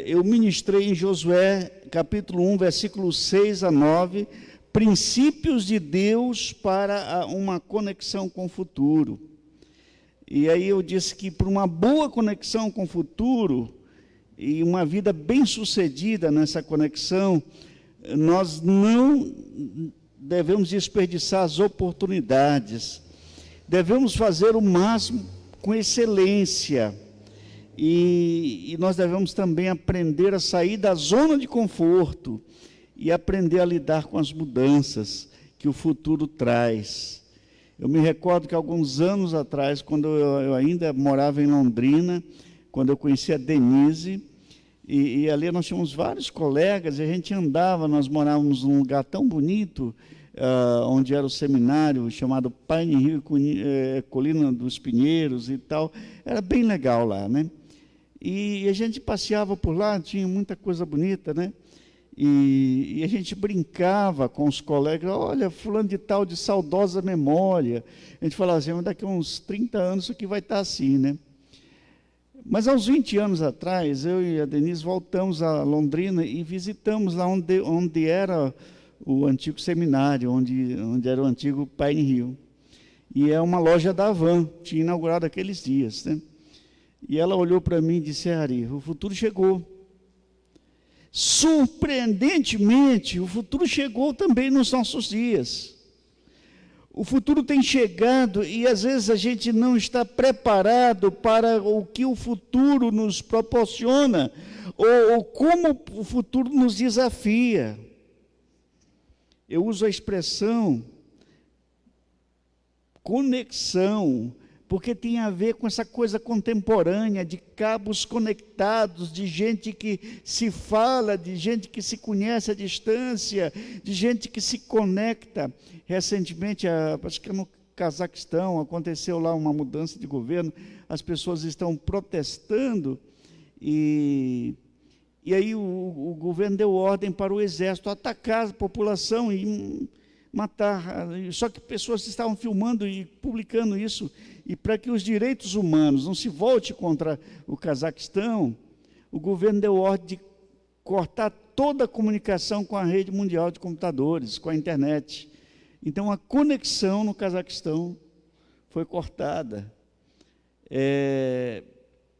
eu ministrei em Josué, capítulo 1, versículos 6 a 9, princípios de Deus para uma conexão com o futuro. E aí eu disse que para uma boa conexão com o futuro, e uma vida bem-sucedida nessa conexão, nós não devemos desperdiçar as oportunidades, devemos fazer o máximo com excelência, e nós devemos também aprender a sair da zona de conforto e aprender a lidar com as mudanças que o futuro traz. Eu me recordo que alguns anos atrás, quando eu ainda morava em Londrina, quando eu conheci a Denise, e ali nós tínhamos vários colegas, e a gente andava, nós morávamos num lugar tão bonito, onde era o seminário, chamado Pine Hill, Colina dos Pinheiros e tal, era bem legal lá, né? E a gente passeava por lá, tinha muita coisa bonita, né? E a gente brincava com os colegas, olha, fulano de tal, de saudosa memória. A gente falava assim, mas daqui a uns 30 anos isso aqui vai estar assim, né? Mas aos 20 anos atrás, eu e a Denise voltamos a Londrina e visitamos lá onde era o antigo seminário, onde era o antigo Pine Hill. E é uma loja da Havan, tinha inaugurado aqueles dias, né? E ela olhou para mim e disse, Ari, o futuro chegou. Surpreendentemente, o futuro chegou também nos nossos dias. O futuro tem chegado e às vezes a gente não está preparado para o que o futuro nos proporciona, ou como o futuro nos desafia. Eu uso a expressão conexão, porque tem a ver com essa coisa contemporânea, de cabos conectados, de gente que se fala, de gente que se conhece à distância, de gente que se conecta. Recentemente, acho que no Cazaquistão, aconteceu lá uma mudança de governo, as pessoas estão protestando, e aí o governo deu ordem para o exército atacar a população e matar. Só que pessoas estavam filmando e publicando isso, e para que os direitos humanos não se volte contra o Cazaquistão, o governo deu ordem de cortar toda a comunicação com a rede mundial de computadores, com a internet. Então a conexão no Cazaquistão foi cortada.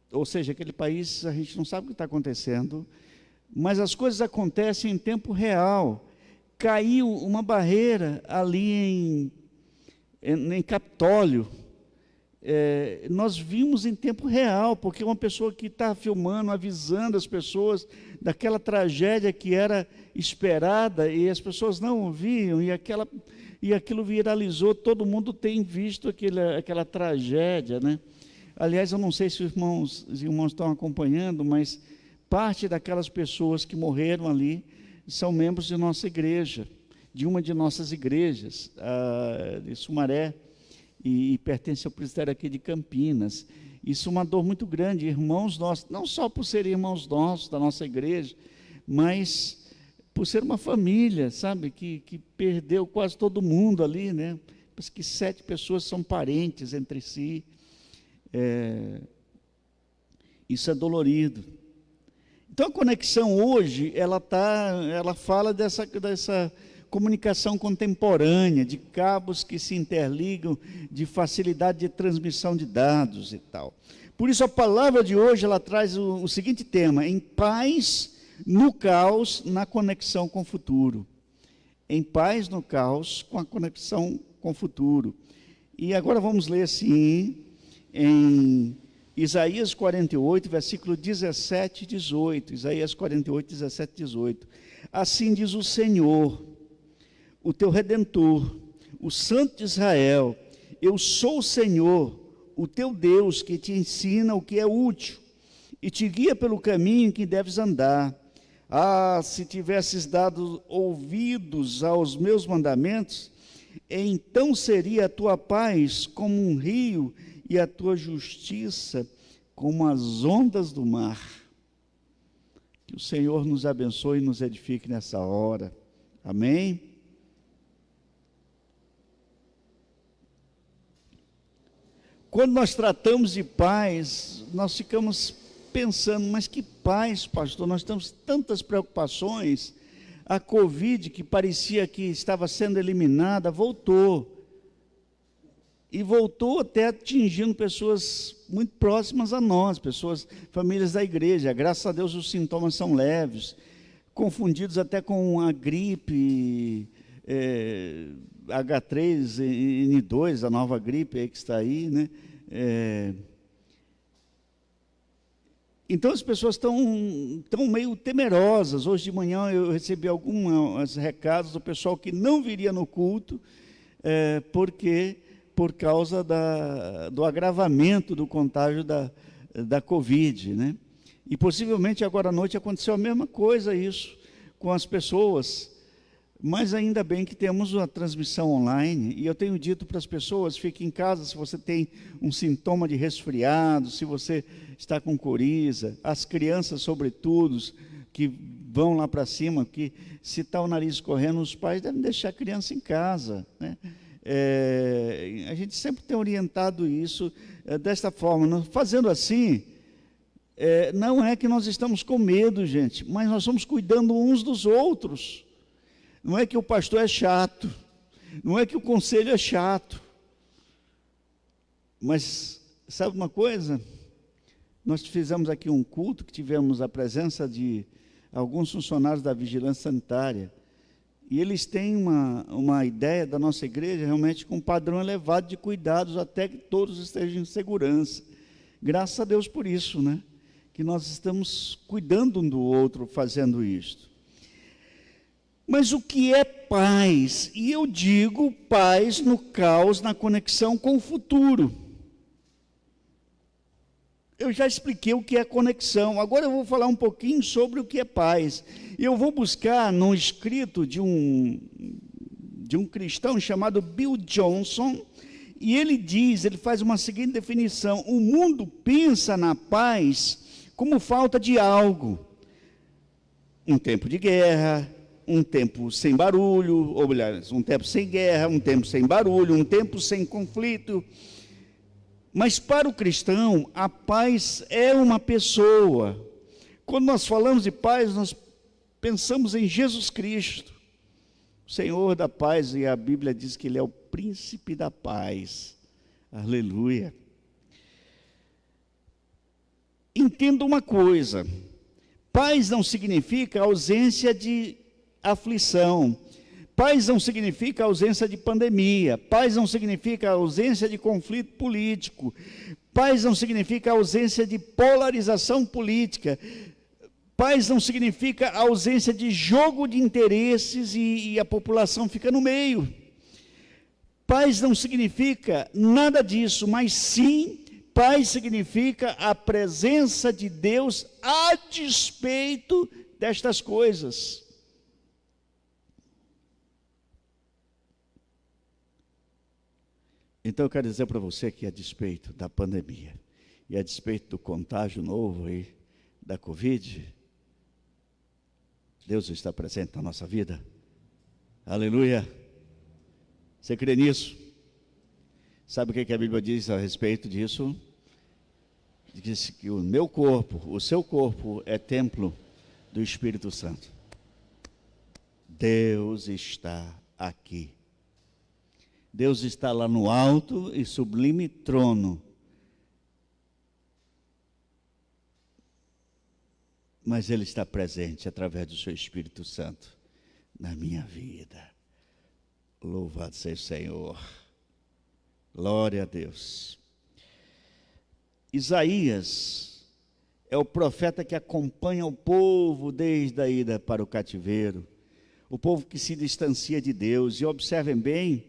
Ou seja, aquele país, a gente não sabe o que está acontecendo, mas as coisas acontecem em tempo real. Caiu uma barreira ali em Capitólio. Nós vimos em tempo real, porque uma pessoa que está filmando, avisando as pessoas daquela tragédia que era esperada, e as pessoas não ouviam, e aquilo viralizou, todo mundo tem visto aquela tragédia, né? Aliás, eu não sei se os irmãos estão acompanhando, mas parte daquelas pessoas que morreram ali são membros de nossa igreja, de uma de nossas igrejas, de Sumaré, e pertence ao presbitério aqui de Campinas. Isso é uma dor muito grande, irmãos nossos, não só por serem irmãos nossos, da nossa igreja, mas por ser uma família, sabe, que perdeu quase todo mundo ali, né? Parece que 7 pessoas são parentes entre si. Isso é dolorido. Então a conexão hoje, ela fala dessa comunicação contemporânea, de cabos que se interligam, de facilidade de transmissão de dados e tal. Por isso a palavra de hoje, ela traz o seguinte tema: em paz no caos, na conexão com o futuro. Em paz no caos, com a conexão com o futuro. E agora vamos ler assim, em Isaías 48, versículo 17 e 18. Isaías 48, 17 e 18. Assim diz o Senhor, o teu Redentor, o Santo de Israel: eu sou o Senhor, o teu Deus, que te ensina o que é útil e te guia pelo caminho em que deves andar. Ah, se tivesses dado ouvidos aos meus mandamentos, então seria a tua paz como um rio e a tua justiça como as ondas do mar. Que o Senhor nos abençoe e nos edifique nessa hora. Amém? Quando nós tratamos de paz, nós ficamos pensando, mas que paz, pastor? Nós temos tantas preocupações. A Covid, que parecia que estava sendo eliminada, voltou. E voltou até atingindo pessoas muito próximas a nós, famílias da igreja. Graças a Deus os sintomas são leves, confundidos até com a gripe H3N2, a nova gripe aí que está aí, né? Então as pessoas estão meio temerosas. Hoje de manhã eu recebi alguns recados do pessoal que não viria no culto, por causa do agravamento do contágio da Covid, né? E possivelmente agora à noite aconteceu a mesma coisa isso com as pessoas, mas ainda bem que temos a transmissão online, e eu tenho dito para as pessoas: fique em casa se você tem um sintoma de resfriado, se você está com coriza, as crianças sobretudo, que vão lá para cima, que se está o nariz escorrendo, os pais devem deixar a criança em casa, né? A gente sempre tem orientado isso desta forma. Fazendo assim, não é que nós estamos com medo, gente, mas nós estamos cuidando uns dos outros. Não é que o pastor é chato, não é que o conselho é chato, mas sabe uma coisa? Nós fizemos aqui um culto que tivemos a presença de alguns funcionários da vigilância sanitária, e eles têm uma ideia da nossa igreja realmente com um padrão elevado de cuidados, até que todos estejam em segurança. Graças a Deus por isso, né? Que nós estamos cuidando um do outro fazendo isto. Mas o que é paz? E eu digo paz no caos, na conexão com o futuro. Eu já expliquei o que é conexão, agora eu vou falar um pouquinho sobre o que é paz. Eu vou buscar num escrito de um cristão chamado Bill Johnson, e ele faz uma seguinte definição: o mundo pensa na paz como falta de algo. Um tempo de guerra, um tempo sem barulho, ou melhor, um tempo sem guerra, um tempo sem barulho, um tempo sem conflito. Mas para o cristão, a paz é uma pessoa. Quando nós falamos de paz, nós pensamos em Jesus Cristo, o Senhor da paz, e a Bíblia diz que Ele é o príncipe da paz. Aleluia. Entenda uma coisa: paz não significa ausência de aflição, paz não significa ausência de pandemia, paz não significa ausência de conflito político, paz não significa ausência de polarização política, paz não significa ausência de jogo de interesses e a população fica no meio. Paz não significa nada disso, mas sim, paz significa a presença de Deus a despeito destas coisas. Então eu quero dizer para você que a despeito da pandemia e a despeito do contágio novo aí da Covid, Deus está presente na nossa vida. Aleluia. Você crê nisso? Sabe o que a Bíblia diz a respeito disso? Diz que o meu corpo, o seu corpo é templo do Espírito Santo. Deus está aqui. Deus está lá no alto e sublime trono. Mas Ele está presente através do seu Espírito Santo na minha vida. Louvado seja o Senhor. Glória a Deus. Isaías é o profeta que acompanha o povo desde a ida para o cativeiro. O povo que se distancia de Deus. E observem bem,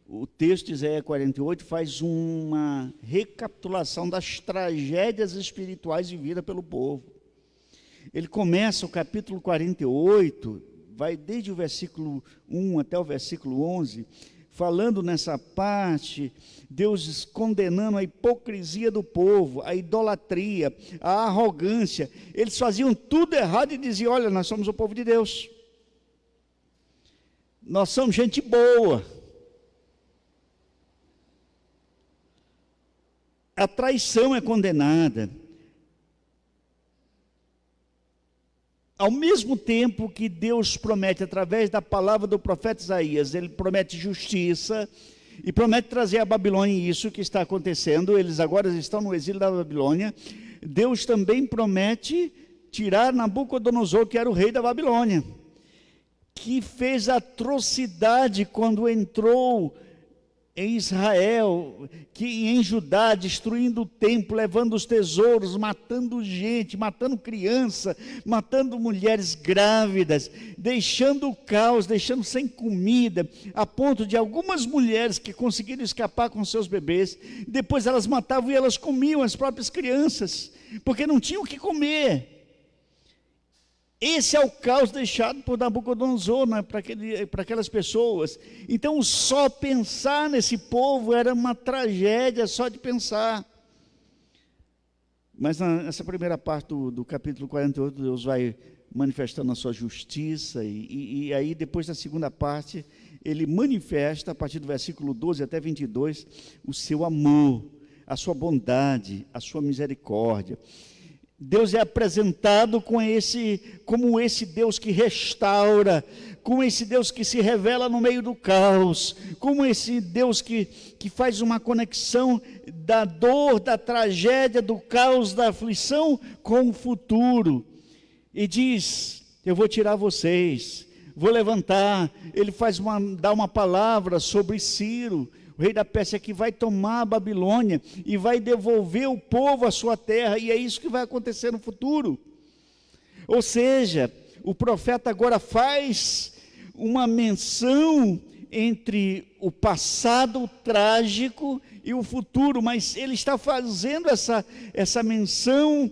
o texto de Isaías 48 faz uma recapitulação das tragédias espirituais vividas pelo povo. Ele começa o capítulo 48, vai desde o versículo 1 até o versículo 11, falando nessa parte, Deus condenando a hipocrisia do povo, a idolatria, a arrogância. Eles faziam tudo errado e diziam: olha, nós somos o povo de Deus. Nós somos gente boa. A traição é condenada. Ao mesmo tempo que Deus promete, através da palavra do profeta Isaías, Ele promete justiça e promete trazer a Babilônia isso que está acontecendo. Eles agora estão no exílio da Babilônia. Deus também promete tirar Nabucodonosor, que era o rei da Babilônia, que fez atrocidade quando entrou em Israel, que em Judá, destruindo o templo, levando os tesouros, matando gente, matando criança, matando mulheres grávidas, deixando o caos, deixando sem comida, a ponto de algumas mulheres que conseguiram escapar com seus bebês, depois elas matavam e elas comiam as próprias crianças, porque não tinham o que comer. Esse é o caos deixado por Nabucodonosor, né, para aquelas pessoas. Então, só pensar nesse povo era uma tragédia, só de pensar. Mas nessa primeira parte do capítulo 48, Deus vai manifestando a sua justiça, e aí depois da segunda parte, Ele manifesta, a partir do versículo 12 até 22, o seu amor, a sua bondade, a sua misericórdia. Deus é apresentado como esse Deus que restaura, como esse Deus que se revela no meio do caos, como esse Deus que faz uma conexão da dor, da tragédia, do caos, da aflição com o futuro. E diz: eu vou tirar vocês, vou levantar. Ele dá uma palavra sobre Ciro, o rei da Pérsia, que vai tomar a Babilônia e vai devolver o povo à sua terra, e é isso que vai acontecer no futuro. Ou seja, o profeta agora faz uma menção entre o passado trágico e o futuro, mas ele está fazendo essa menção,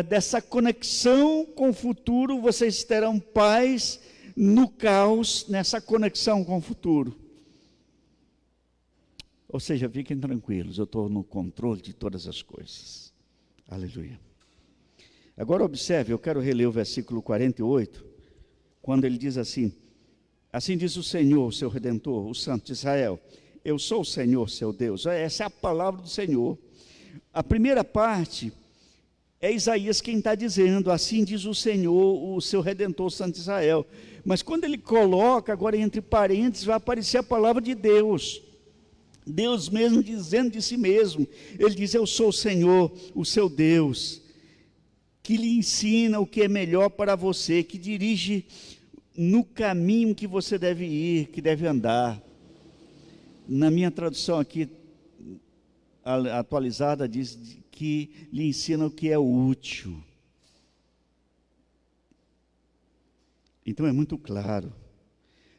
dessa conexão com o futuro. Vocês terão paz no caos, nessa conexão com o futuro. Ou seja, fiquem tranquilos, eu estou no controle de todas as coisas. Aleluia. Agora observe, eu quero reler o versículo 48, quando ele diz assim: assim diz o Senhor, seu Redentor, o Santo de Israel, eu sou o Senhor, seu Deus. Essa é a palavra do Senhor. A primeira parte é Isaías quem está dizendo: assim diz o Senhor, o seu Redentor, o Santo de Israel. Mas quando ele coloca agora entre parênteses, vai aparecer a palavra de Deus. Deus mesmo dizendo de si mesmo. Ele diz: eu sou o Senhor, o seu Deus, que lhe ensina o que é melhor para você, que dirige no caminho que você deve ir, que deve andar. Na minha tradução aqui, atualizada, diz que lhe ensina o que é útil. Então é muito claro.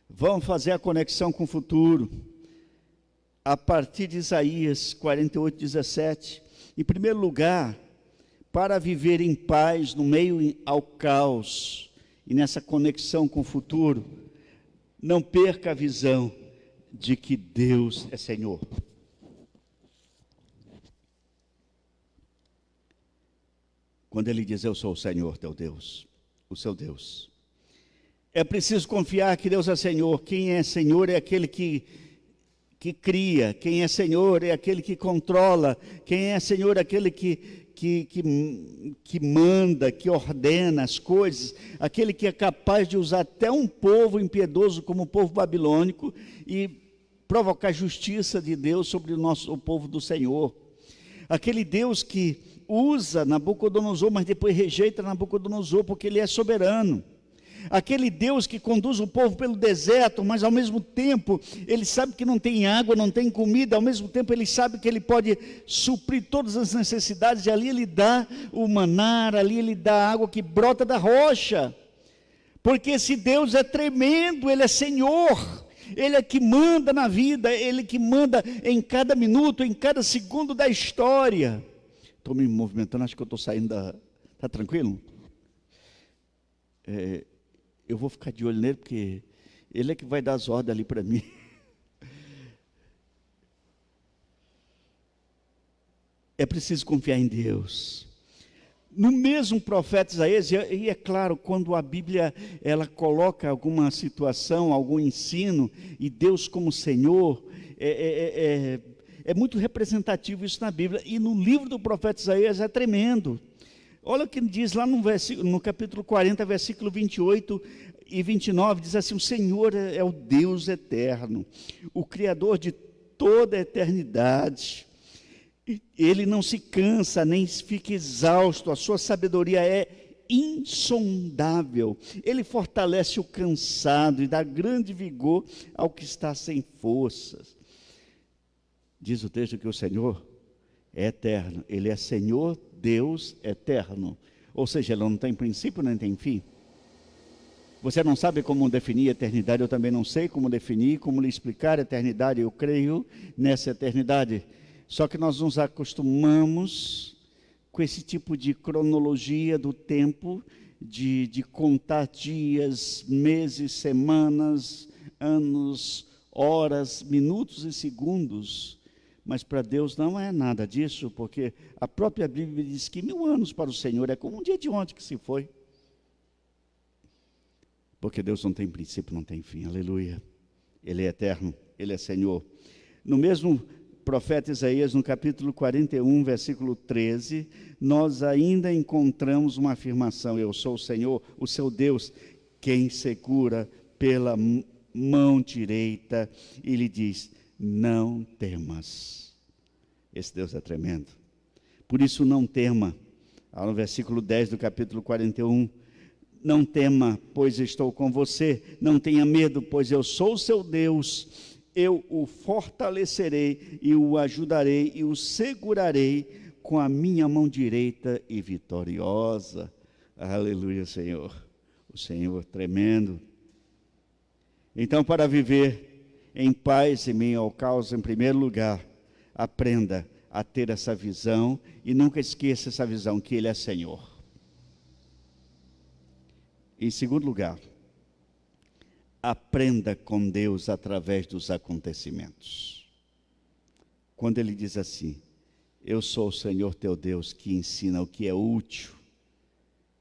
Vamos fazer a conexão com o futuro. A partir de Isaías 48, 17, em primeiro lugar, para viver em paz no meio ao caos e nessa conexão com o futuro, não perca a visão de que Deus é Senhor. Quando Ele diz: eu sou o Senhor teu Deus, o seu Deus, É preciso confiar que Deus é Senhor. Quem é Senhor é aquele que cria. Quem é Senhor é aquele que controla. Quem é Senhor é aquele que manda, que ordena as coisas. Aquele que é capaz de usar até um povo impiedoso como o povo babilônico e provocar justiça de Deus sobre o povo do Senhor. Aquele Deus que usa Nabucodonosor, mas depois rejeita Nabucodonosor porque ele é soberano. Aquele Deus que conduz o povo pelo deserto, mas ao mesmo tempo ele sabe que não tem água, não tem comida, ao mesmo tempo ele sabe que ele pode suprir todas as necessidades, e ali ele dá o maná, ali ele dá a água que brota da rocha, porque esse Deus é tremendo, ele é Senhor, ele é que manda na vida, ele que manda em cada minuto, em cada segundo da história. Estou me movimentando, acho que eu estou saindo da... Está tranquilo? Eu vou ficar de olho nele, porque ele é que vai dar as ordens ali para mim. É preciso confiar em Deus. No mesmo profeta Isaías, e é claro, quando a Bíblia ela coloca alguma situação, algum ensino, e Deus como Senhor, é muito representativo isso na Bíblia. E no livro do profeta Isaías é tremendo. Olha o que diz lá no capítulo 40, versículo 28 e 29, diz assim: o Senhor é o Deus eterno, o Criador de toda a eternidade. Ele não se cansa, nem fica exausto, a sua sabedoria é insondável. Ele fortalece o cansado e dá grande vigor ao que está sem forças. Diz o texto que o Senhor é eterno, Ele é Senhor, Deus eterno, ou seja, Ele não tem princípio nem tem fim. Você não sabe como definir a eternidade, eu também não sei como definir, como lhe explicar a eternidade. Eu creio nessa eternidade, só que nós nos acostumamos com esse tipo de cronologia do tempo, de contar dias, meses, semanas, anos, horas, minutos e segundos. Mas para Deus não é nada disso, porque a própria Bíblia diz que 1000 anos para o Senhor é como um dia de ontem que se foi. Porque Deus não tem princípio, não tem fim, aleluia. Ele é eterno, Ele é Senhor. No mesmo profeta Isaías, no capítulo 41, versículo 13, nós ainda encontramos uma afirmação: eu sou o Senhor, o seu Deus, quem segura pela mão direita, e lhe diz: não temas. Esse Deus é tremendo. Por isso não tema. No versículo 10 do capítulo 41, não tema, pois estou com você. Não tenha medo, pois eu sou o seu Deus. Eu o fortalecerei e o ajudarei e o segurarei com a minha mão direita e vitoriosa. Aleluia, Senhor. O Senhor tremendo. Então, para viver em paz, em meio ao caos, em primeiro lugar, aprenda a ter essa visão e nunca esqueça essa visão, que Ele é Senhor. Em segundo lugar, aprenda com Deus através dos acontecimentos. Quando Ele diz assim: eu sou o Senhor teu Deus, que ensina o que é útil,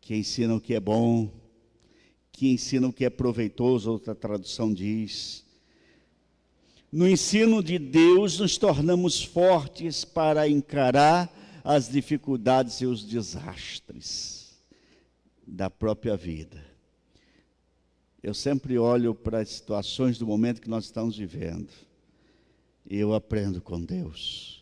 que ensina o que é bom, que ensina o que é proveitoso, outra tradução diz. No ensino de Deus, nos tornamos fortes para encarar as dificuldades e os desastres da própria vida. Eu sempre olho para as situações do momento que nós estamos vivendo, e eu aprendo com Deus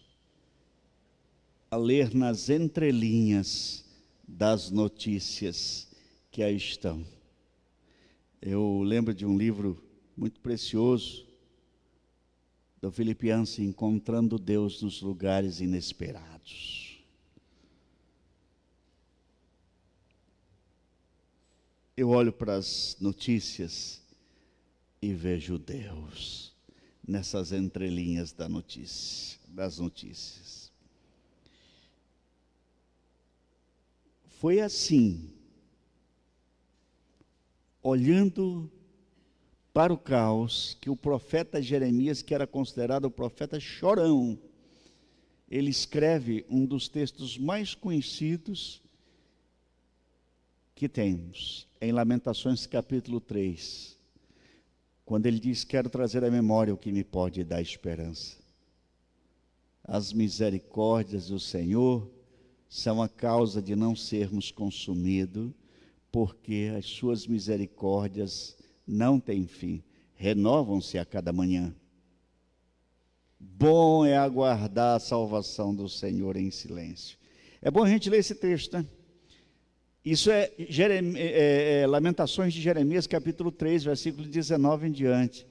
a ler nas entrelinhas das notícias que aí estão. Eu lembro de um livro muito precioso, do Philip Yancey, Encontrando Deus nos Lugares Inesperados. Eu olho para as notícias e vejo Deus nessas entrelinhas das notícias. Foi assim, olhando para o caos, que o profeta Jeremias, que era considerado o profeta chorão, ele escreve um dos textos mais conhecidos que temos em Lamentações capítulo 3, quando ele diz: quero trazer à memória o que me pode dar esperança. As misericórdias do Senhor são a causa de não sermos consumidos, porque as suas misericórdias não têm fim, renovam-se a cada manhã. Bom é aguardar a salvação do Senhor em silêncio. É bom a gente ler esse texto, né? Isso é Lamentações de Jeremias, capítulo 3, versículo 19 em diante.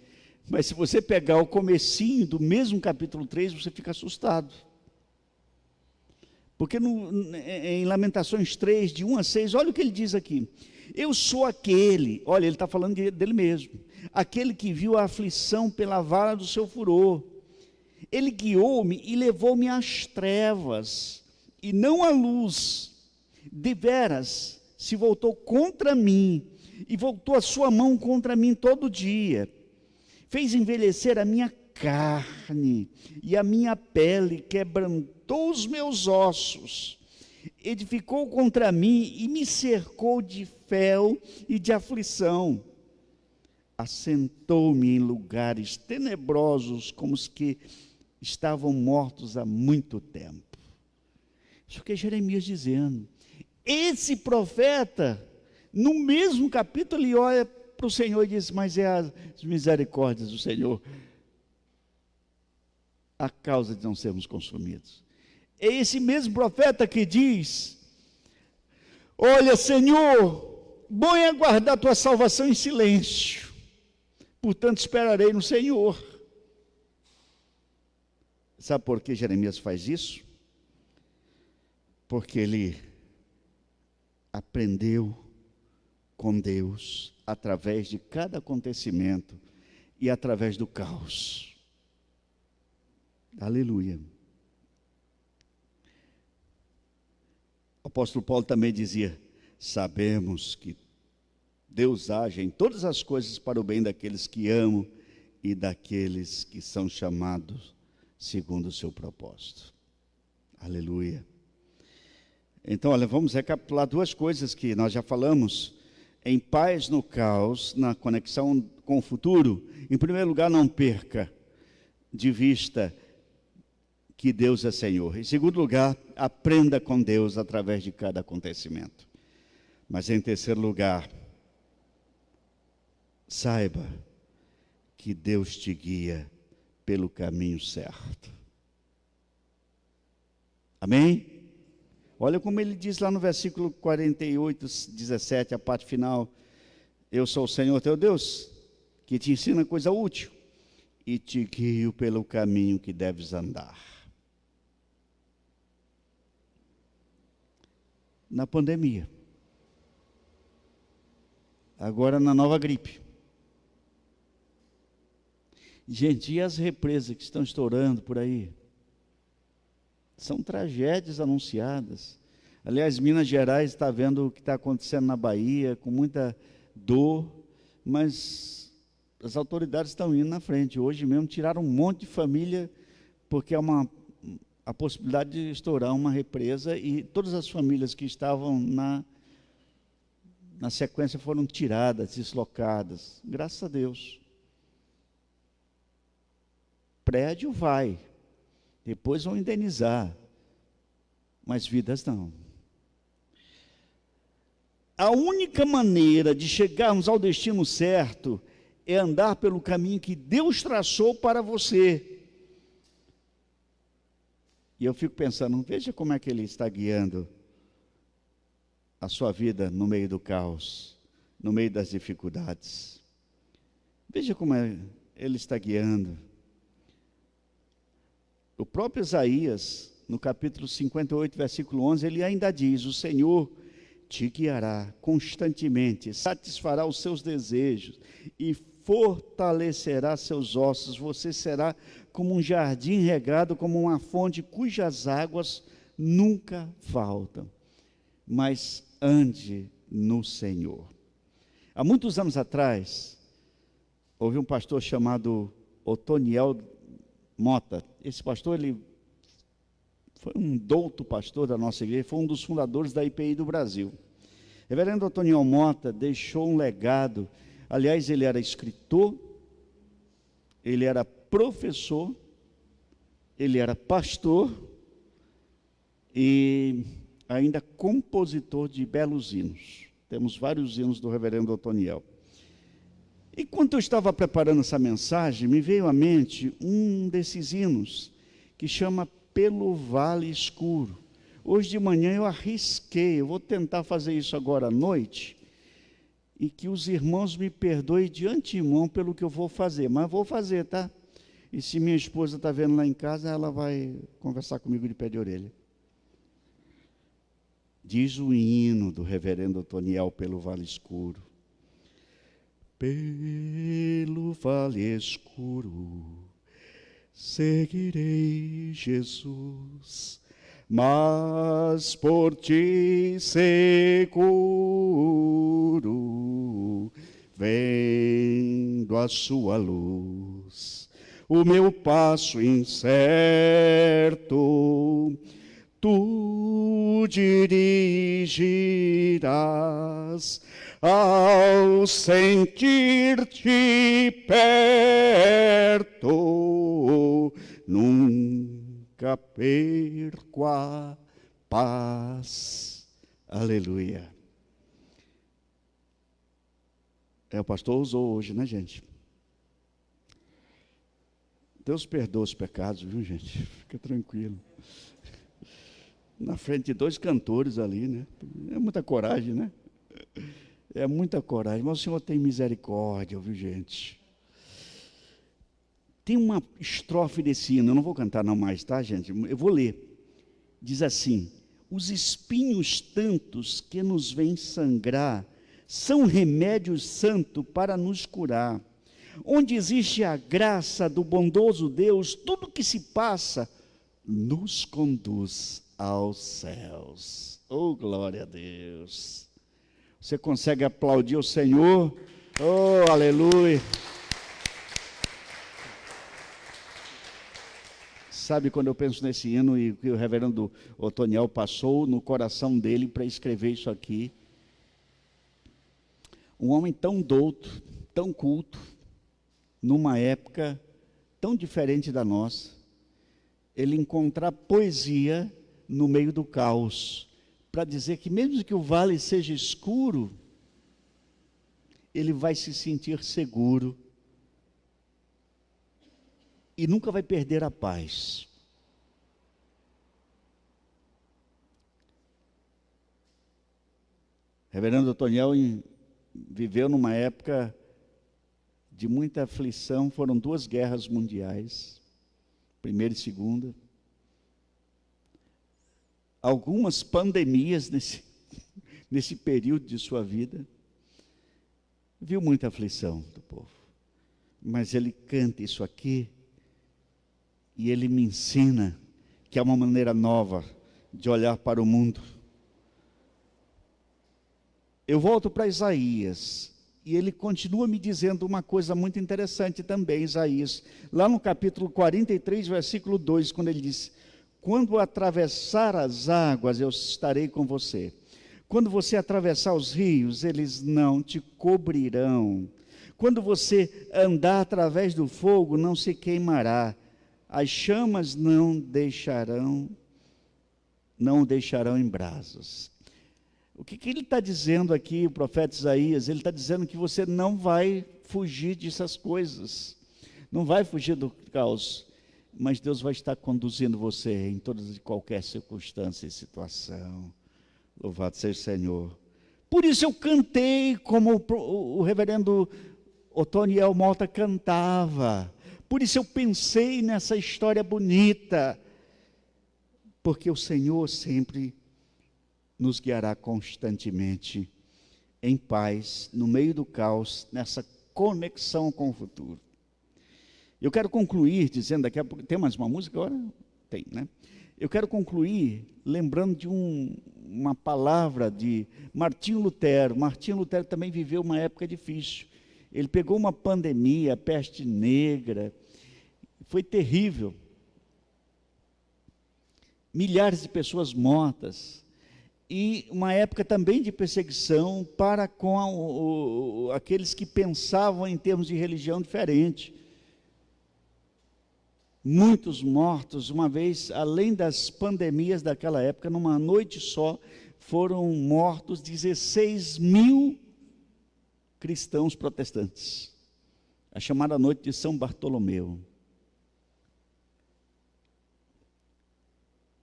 Mas se você pegar o comecinho do mesmo capítulo 3, você fica assustado. Porque em Lamentações 3, de 1 a 6, olha o que ele diz aqui. Eu sou aquele, olha, ele está falando dele mesmo, aquele que viu a aflição pela vara do seu furor. Ele guiou-me e levou-me às trevas, e não à luz. Deveras se voltou contra mim, e voltou a sua mão contra mim todo dia. Fez envelhecer a minha carne, e a minha pele quebrantou os meus ossos. Edificou contra mim e me cercou de fel e de aflição. Assentou-me em lugares tenebrosos, como os que estavam mortos há muito tempo. Isso que é Jeremias dizendo. Esse profeta, no mesmo capítulo, ele olha para o Senhor e diz: mas é as misericórdias do Senhor a causa de não sermos consumidos. É esse mesmo profeta que diz: olha, Senhor, bom é aguardar a tua salvação em silêncio, portanto esperarei no Senhor. Sabe por que Jeremias faz isso? Porque ele aprendeu com Deus através de cada acontecimento e através do caos. Aleluia. O apóstolo Paulo também dizia: sabemos que Deus age em todas as coisas para o bem daqueles que amam e daqueles que são chamados segundo o seu propósito. Aleluia. Então, olha, vamos recapitular duas coisas que nós já falamos. Em paz no caos, na conexão com o futuro. Em primeiro lugar, não perca de vista que Deus é Senhor. Em segundo lugar, aprenda com Deus através de cada acontecimento. Mas em terceiro lugar, saiba que Deus te guia pelo caminho certo. Amém? Olha como ele diz lá no versículo 48, 17, a parte final: eu sou o Senhor teu Deus, que te ensina coisa útil e te guio pelo caminho que deves andar. Na pandemia, agora na nova gripe. Gente, e as represas que estão estourando por aí? São tragédias anunciadas. Aliás, Minas Gerais está vendo o que está acontecendo na Bahia, com muita dor, mas as autoridades estão indo na frente. Hoje mesmo tiraram um monte de família, porque há a possibilidade de estourar uma represa, e todas as famílias que estavam na sequência foram tiradas, deslocadas. Graças a Deus. Prédio vai. Depois vão indenizar, mas vidas não. A única maneira de chegarmos ao destino certo é andar pelo caminho que Deus traçou para você. E eu fico pensando, veja como é que Ele está guiando a sua vida no meio do caos, no meio das dificuldades. Veja como Ele está guiando. O próprio Isaías, no capítulo 58, versículo 11, ele ainda diz: o Senhor te guiará constantemente, satisfará os seus desejos e fortalecerá seus ossos. Você será como um jardim regado, como uma fonte cujas águas nunca faltam. Mas ande no Senhor. Há muitos anos atrás, houve um pastor chamado Otoniel Mota. Esse pastor, ele foi um douto pastor da nossa igreja, foi um dos fundadores da IPI do Brasil. Reverendo Otoniel Mota deixou um legado. Aliás, ele era escritor, ele era professor, ele era pastor e ainda compositor de belos hinos. Temos vários hinos do reverendo Otoniel. Enquanto eu estava preparando essa mensagem, me veio à mente um desses hinos, que chama Pelo Vale Escuro. Hoje de manhã eu arrisquei, eu vou tentar fazer isso agora à noite, e que os irmãos me perdoem de antemão pelo que eu vou fazer, mas vou fazer, tá? E se minha esposa está vendo lá em casa, ela vai conversar comigo de pé de orelha. Diz o hino do reverendo Otoniel Pelo Vale Escuro. Pelo vale escuro seguirei, Jesus, mas por ti seguro, vendo a sua luz, o meu passo incerto, tu dirigirás. Ao sentir-te perto, nunca perco a paz. Aleluia. O pastor usou hoje, né, gente? Deus perdoa os pecados, viu, gente? Fica tranquilo. Na frente de 2 cantores ali, né? É muita coragem, né? É muita coragem, mas o Senhor tem misericórdia, viu, gente? Tem uma estrofe desse hino, eu não vou cantar não mais, tá, gente? Eu vou ler. Diz assim: os espinhos tantos que nos vêm sangrar são remédio santo para nos curar. Onde existe a graça do bondoso Deus, tudo que se passa nos conduz aos céus. Oh, glória a Deus! Você consegue aplaudir o Senhor? Oh, aleluia! Sabe, quando eu penso nesse hino e que o reverendo Otoniel passou no coração dele para escrever isso aqui, um homem tão douto, tão culto, numa época tão diferente da nossa, ele encontrar poesia no meio do caos, para dizer que mesmo que o vale seja escuro, ele vai se sentir seguro e nunca vai perder a paz. Reverendo Otoniel viveu numa época de muita aflição, foram 2 guerras mundiais, primeira e segunda, algumas pandemias nesse período de sua vida, viu muita aflição do povo, mas ele canta isso aqui, e ele me ensina que há uma maneira nova de olhar para o mundo. Eu volto para Isaías, e ele continua me dizendo uma coisa muito interessante também, Isaías, lá no capítulo 43, versículo 2, quando ele diz: quando atravessar as águas, eu estarei com você. Quando você atravessar os rios, eles não te cobrirão. Quando você andar através do fogo, não se queimará. As chamas não o deixarão em brasas. O que ele está dizendo aqui, o profeta Isaías? Ele está dizendo que você não vai fugir dessas coisas, não vai fugir do caos, mas Deus vai estar conduzindo você em todas e qualquer circunstância e situação. Louvado seja o Senhor. Por isso eu cantei como o reverendo Otoniel Mota cantava. Por isso eu pensei nessa história bonita, porque o Senhor sempre nos guiará constantemente em paz, no meio do caos, nessa conexão com o futuro. Eu quero concluir dizendo, daqui a pouco, tem mais uma música agora? Tem, né? Eu quero concluir lembrando de uma palavra de Martinho Lutero. Martinho Lutero também viveu uma época difícil. Ele pegou uma pandemia, a peste negra, foi terrível. Milhares de pessoas mortas. e uma época também de perseguição para com aqueles que pensavam em termos de religião diferente. Muitos mortos, uma vez, além das pandemias daquela época, numa noite só, foram mortos 16.000 cristãos protestantes. A chamada noite de São Bartolomeu.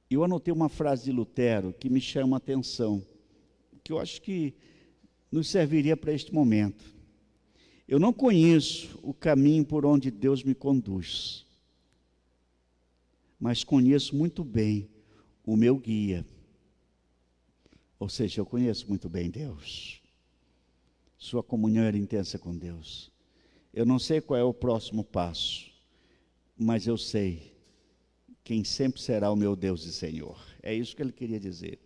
Eu anotei uma frase de Lutero que me chama a atenção, que eu acho que nos serviria para este momento. Eu não conheço o caminho por onde Deus me conduz, mas conheço muito bem o meu guia. Ou seja, eu conheço muito bem Deus. Sua comunhão era intensa com Deus. Eu não sei qual é o próximo passo, mas eu sei quem sempre será o meu Deus e Senhor. É isso que ele queria dizer.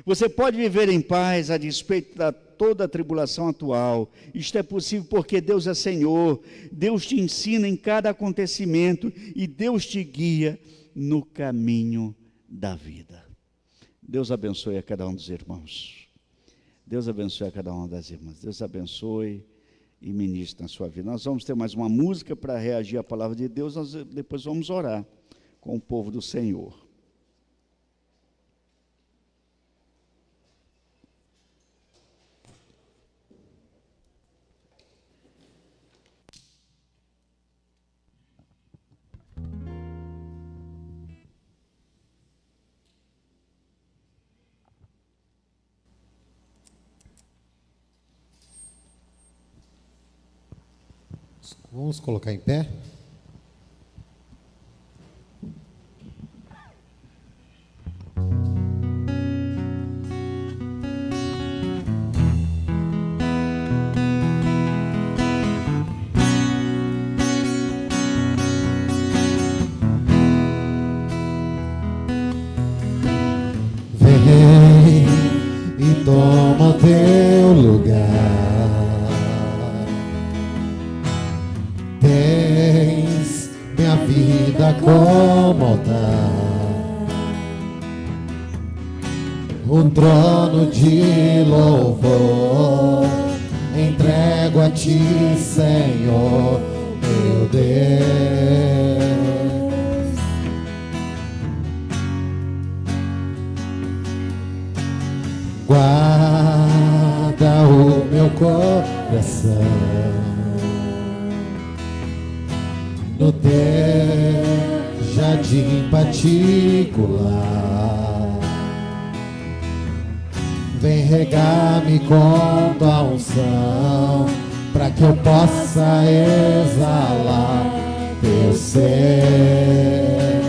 Você pode viver em paz a despeito de toda a tribulação atual. Isto é possível porque Deus é Senhor. Deus te ensina em cada acontecimento e Deus te guia no caminho da vida. Deus abençoe a cada um dos irmãos. Deus abençoe a cada uma das irmãs. Deus abençoe e ministre na sua vida. Nós vamos ter mais uma música para reagir à palavra de Deus. Nós depois vamos orar com o povo do Senhor. Vamos colocar em pé. Vem e toma o teu lugar. Tens minha vida como altar, um trono de louvor. Entrego a ti, Senhor, meu Deus. Guarda o meu coração no teu jardim particular. Vem regar-me com tua unção, para que eu possa exalar teu ser.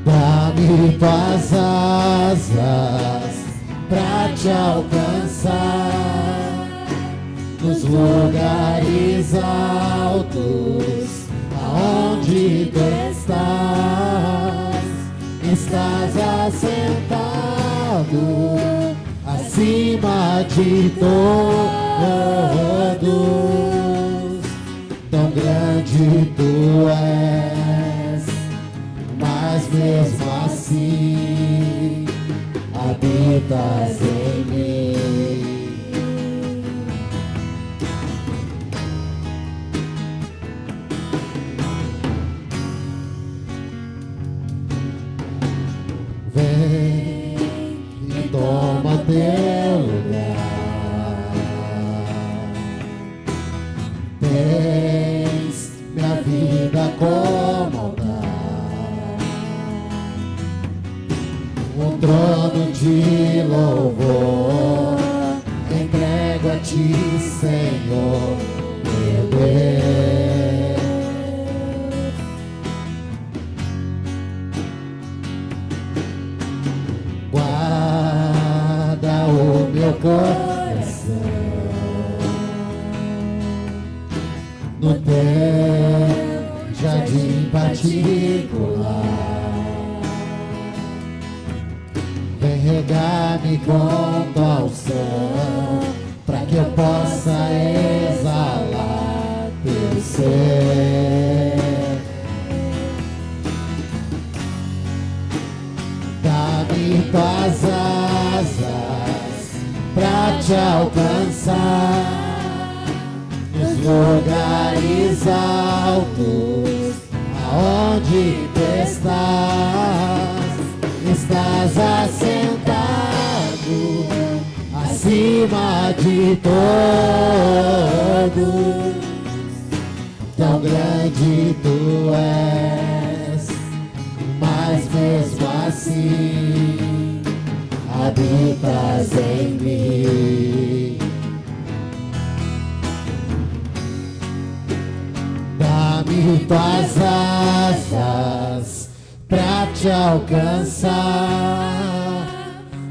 Dá-me tuas asas pra te alcançar nos lugares altos, aonde tu estás assentado acima de todos. Tão grande tu és, mas mesmo assim habitas em mim. Vem e toma teu lugar. Tens minha vida como altar, um trono de louvor. Entrego a ti, Senhor, meu Deus. Guarda o meu coração no teu jardim particular. Vem regar-me com tua unção, para que eu possa exalar teu ser. te alcançar nos lugares altos, aonde tu estás assentado acima de todos. Tão grande tu és, mas mesmo assim habitas em mim. Dá-me tuas asas pra te alcançar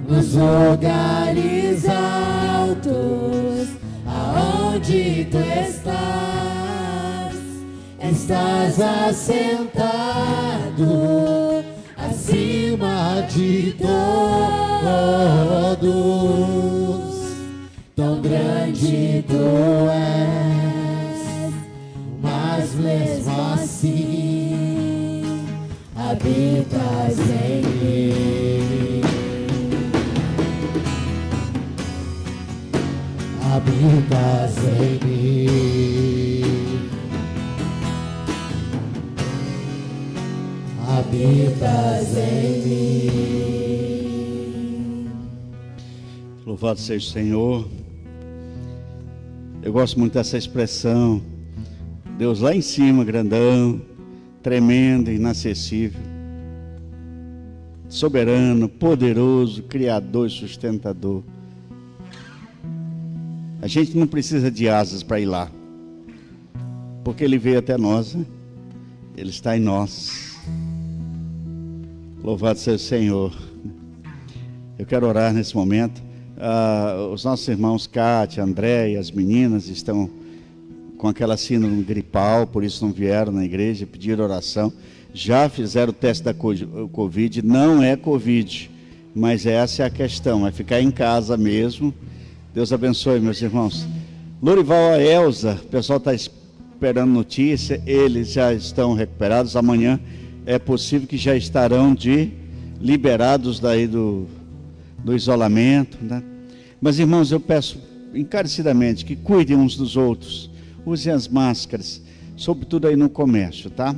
nos lugares altos, aonde tu estás assentado acima de todos. Tão grande tu és, mas mesmo assim habitas em mim. Habitas em mim. Habitas em mim. Louvado seja o Senhor. Eu gosto muito dessa expressão. Deus lá em cima, grandão, tremendo, inacessível, soberano, poderoso, criador e sustentador. A gente não precisa de asas para ir lá, porque Ele veio até nós, né? Ele está em nós. Louvado seja o Senhor. Eu quero orar nesse momento. Os nossos irmãos Kátia, André e as meninas estão com aquela síndrome gripal, por isso não vieram na igreja, pediram oração. Já fizeram o teste da Covid, não é Covid, mas essa é a questão, é ficar em casa mesmo. Deus abençoe, meus irmãos. Lorival e Elza, o pessoal está esperando notícia, eles já estão recuperados. Amanhã é possível que já estarão liberados daí do isolamento, né? Mas, irmãos, eu peço encarecidamente que cuidem uns dos outros, usem as máscaras, sobretudo aí no comércio, tá?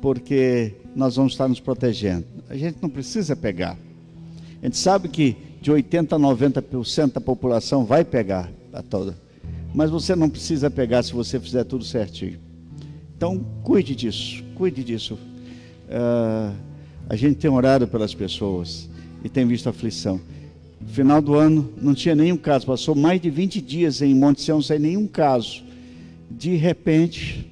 Porque nós vamos estar nos protegendo. A gente não precisa pegar. A gente sabe que de 80% a 90% da população vai pegar a toda, mas você não precisa pegar se você fizer tudo certinho. Então, cuide disso, cuide disso. A gente tem orado pelas pessoas e tem visto aflição. No final do ano não tinha nenhum caso, passou mais de 20 dias em Monte Sião sem nenhum caso. De repente,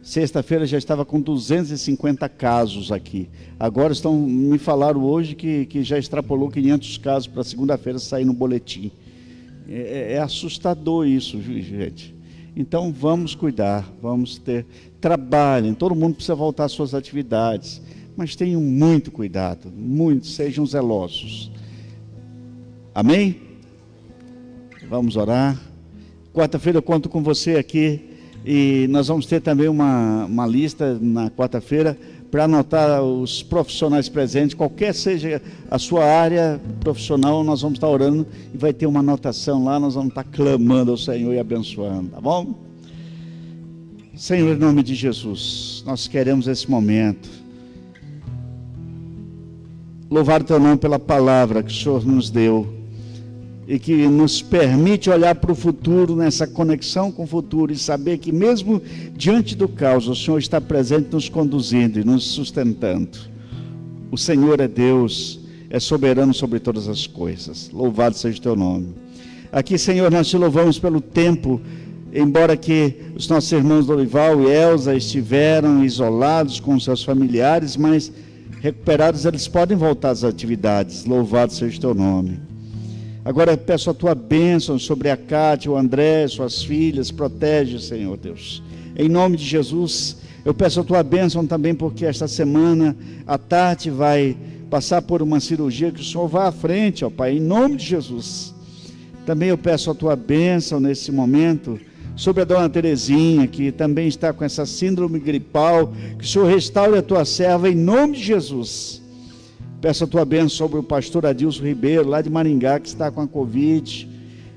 sexta-feira já estava com 250 casos aqui. Agora me falaram hoje que já extrapolou 500 casos para segunda-feira sair no boletim. É assustador isso, gente. Então vamos cuidar, vamos trabalhem, todo mundo precisa voltar às suas atividades, mas tenham muito cuidado, sejam zelosos. Amém? Vamos orar. Quarta-feira eu conto com você aqui e nós vamos ter também uma lista na quarta-feira para anotar os profissionais presentes, qualquer seja a sua área profissional, nós vamos estar orando e vai ter uma anotação lá, nós vamos estar clamando ao Senhor e abençoando, tá bom? Senhor, em nome de Jesus, nós queremos esse momento louvar o Teu nome pela palavra que o Senhor nos deu e que nos permite olhar para o futuro, nessa conexão com o futuro e saber que mesmo diante do caos, o Senhor está presente nos conduzindo e nos sustentando. O Senhor é Deus, é soberano sobre todas as coisas. Louvado seja o Teu nome. Aqui, Senhor, nós Te louvamos pelo tempo, embora que os nossos irmãos Dorival e Elza estiveram isolados com seus familiares, mas recuperados, eles podem voltar às atividades. Louvado seja o Teu nome. Agora eu peço a Tua bênção sobre a Cátia, o André, suas filhas, protege, Senhor Deus. Em nome de Jesus, eu peço a Tua bênção também, porque esta semana a Tati vai passar por uma cirurgia, que o Senhor vá à frente, ó Pai, em nome de Jesus. Também eu peço a Tua bênção nesse momento sobre a Dona Terezinha, que também está com essa síndrome gripal, que o Senhor restaure a Tua serva em nome de Jesus. Peço a tua bênção sobre o pastor Adilson Ribeiro, lá de Maringá, que está com a Covid.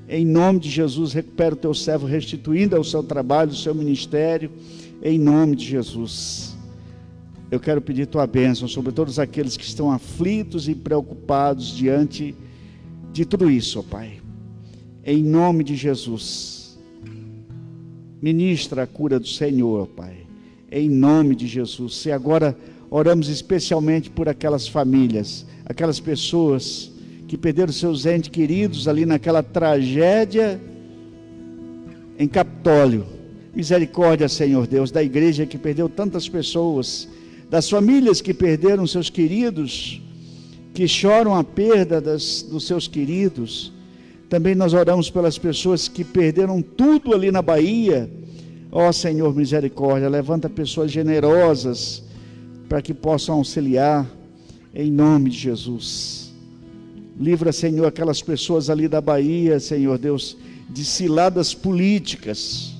Em nome de Jesus, recupera o teu servo, restituindo ao seu trabalho, ao seu ministério, em nome de Jesus. Eu quero pedir tua bênção sobre todos aqueles que estão aflitos e preocupados diante de tudo isso, ó Pai. Em nome de Jesus, ministra a cura do Senhor, ó Pai. Em nome de Jesus. E agora oramos especialmente por aquelas famílias, aquelas pessoas que perderam seus entes queridos ali naquela tragédia em Capitólio. Misericórdia, Senhor Deus, da igreja que perdeu tantas pessoas, das famílias que perderam seus queridos, que choram a perda dos seus queridos. Também nós oramos pelas pessoas que perderam tudo ali na Bahia. Ó Senhor, misericórdia, levanta pessoas generosas para que possam auxiliar, em nome de Jesus. Livra, Senhor, aquelas pessoas ali da Bahia, Senhor Deus, de ciladas políticas,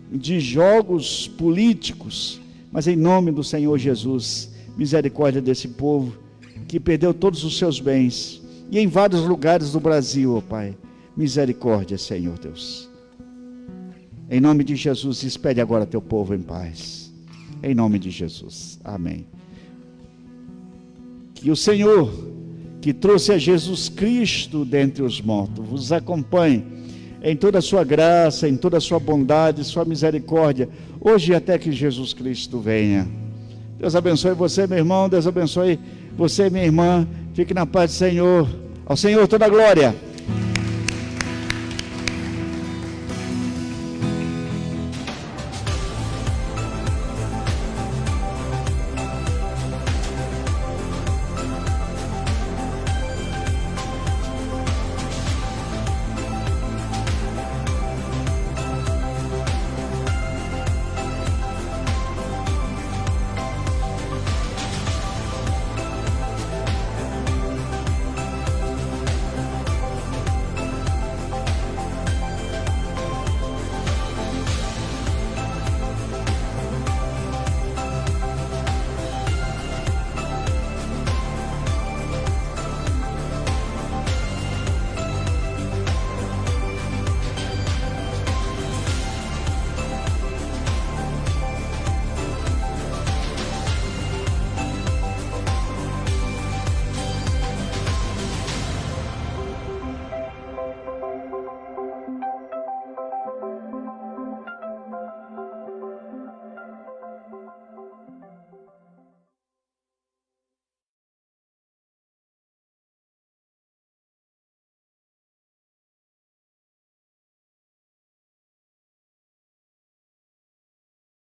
de jogos políticos, mas em nome do Senhor Jesus, misericórdia desse povo que perdeu todos os seus bens, e em vários lugares do Brasil, ó Pai, misericórdia, Senhor Deus. Em nome de Jesus, despede agora teu povo em paz. Em nome de Jesus. Amém. Que o Senhor, que trouxe a Jesus Cristo dentre os mortos, vos acompanhe em toda a sua graça, em toda a sua bondade, sua misericórdia, hoje até que Jesus Cristo venha. Deus abençoe você, meu irmão. Deus abençoe você, minha irmã. Fique na paz do Senhor. Ao Senhor toda a glória.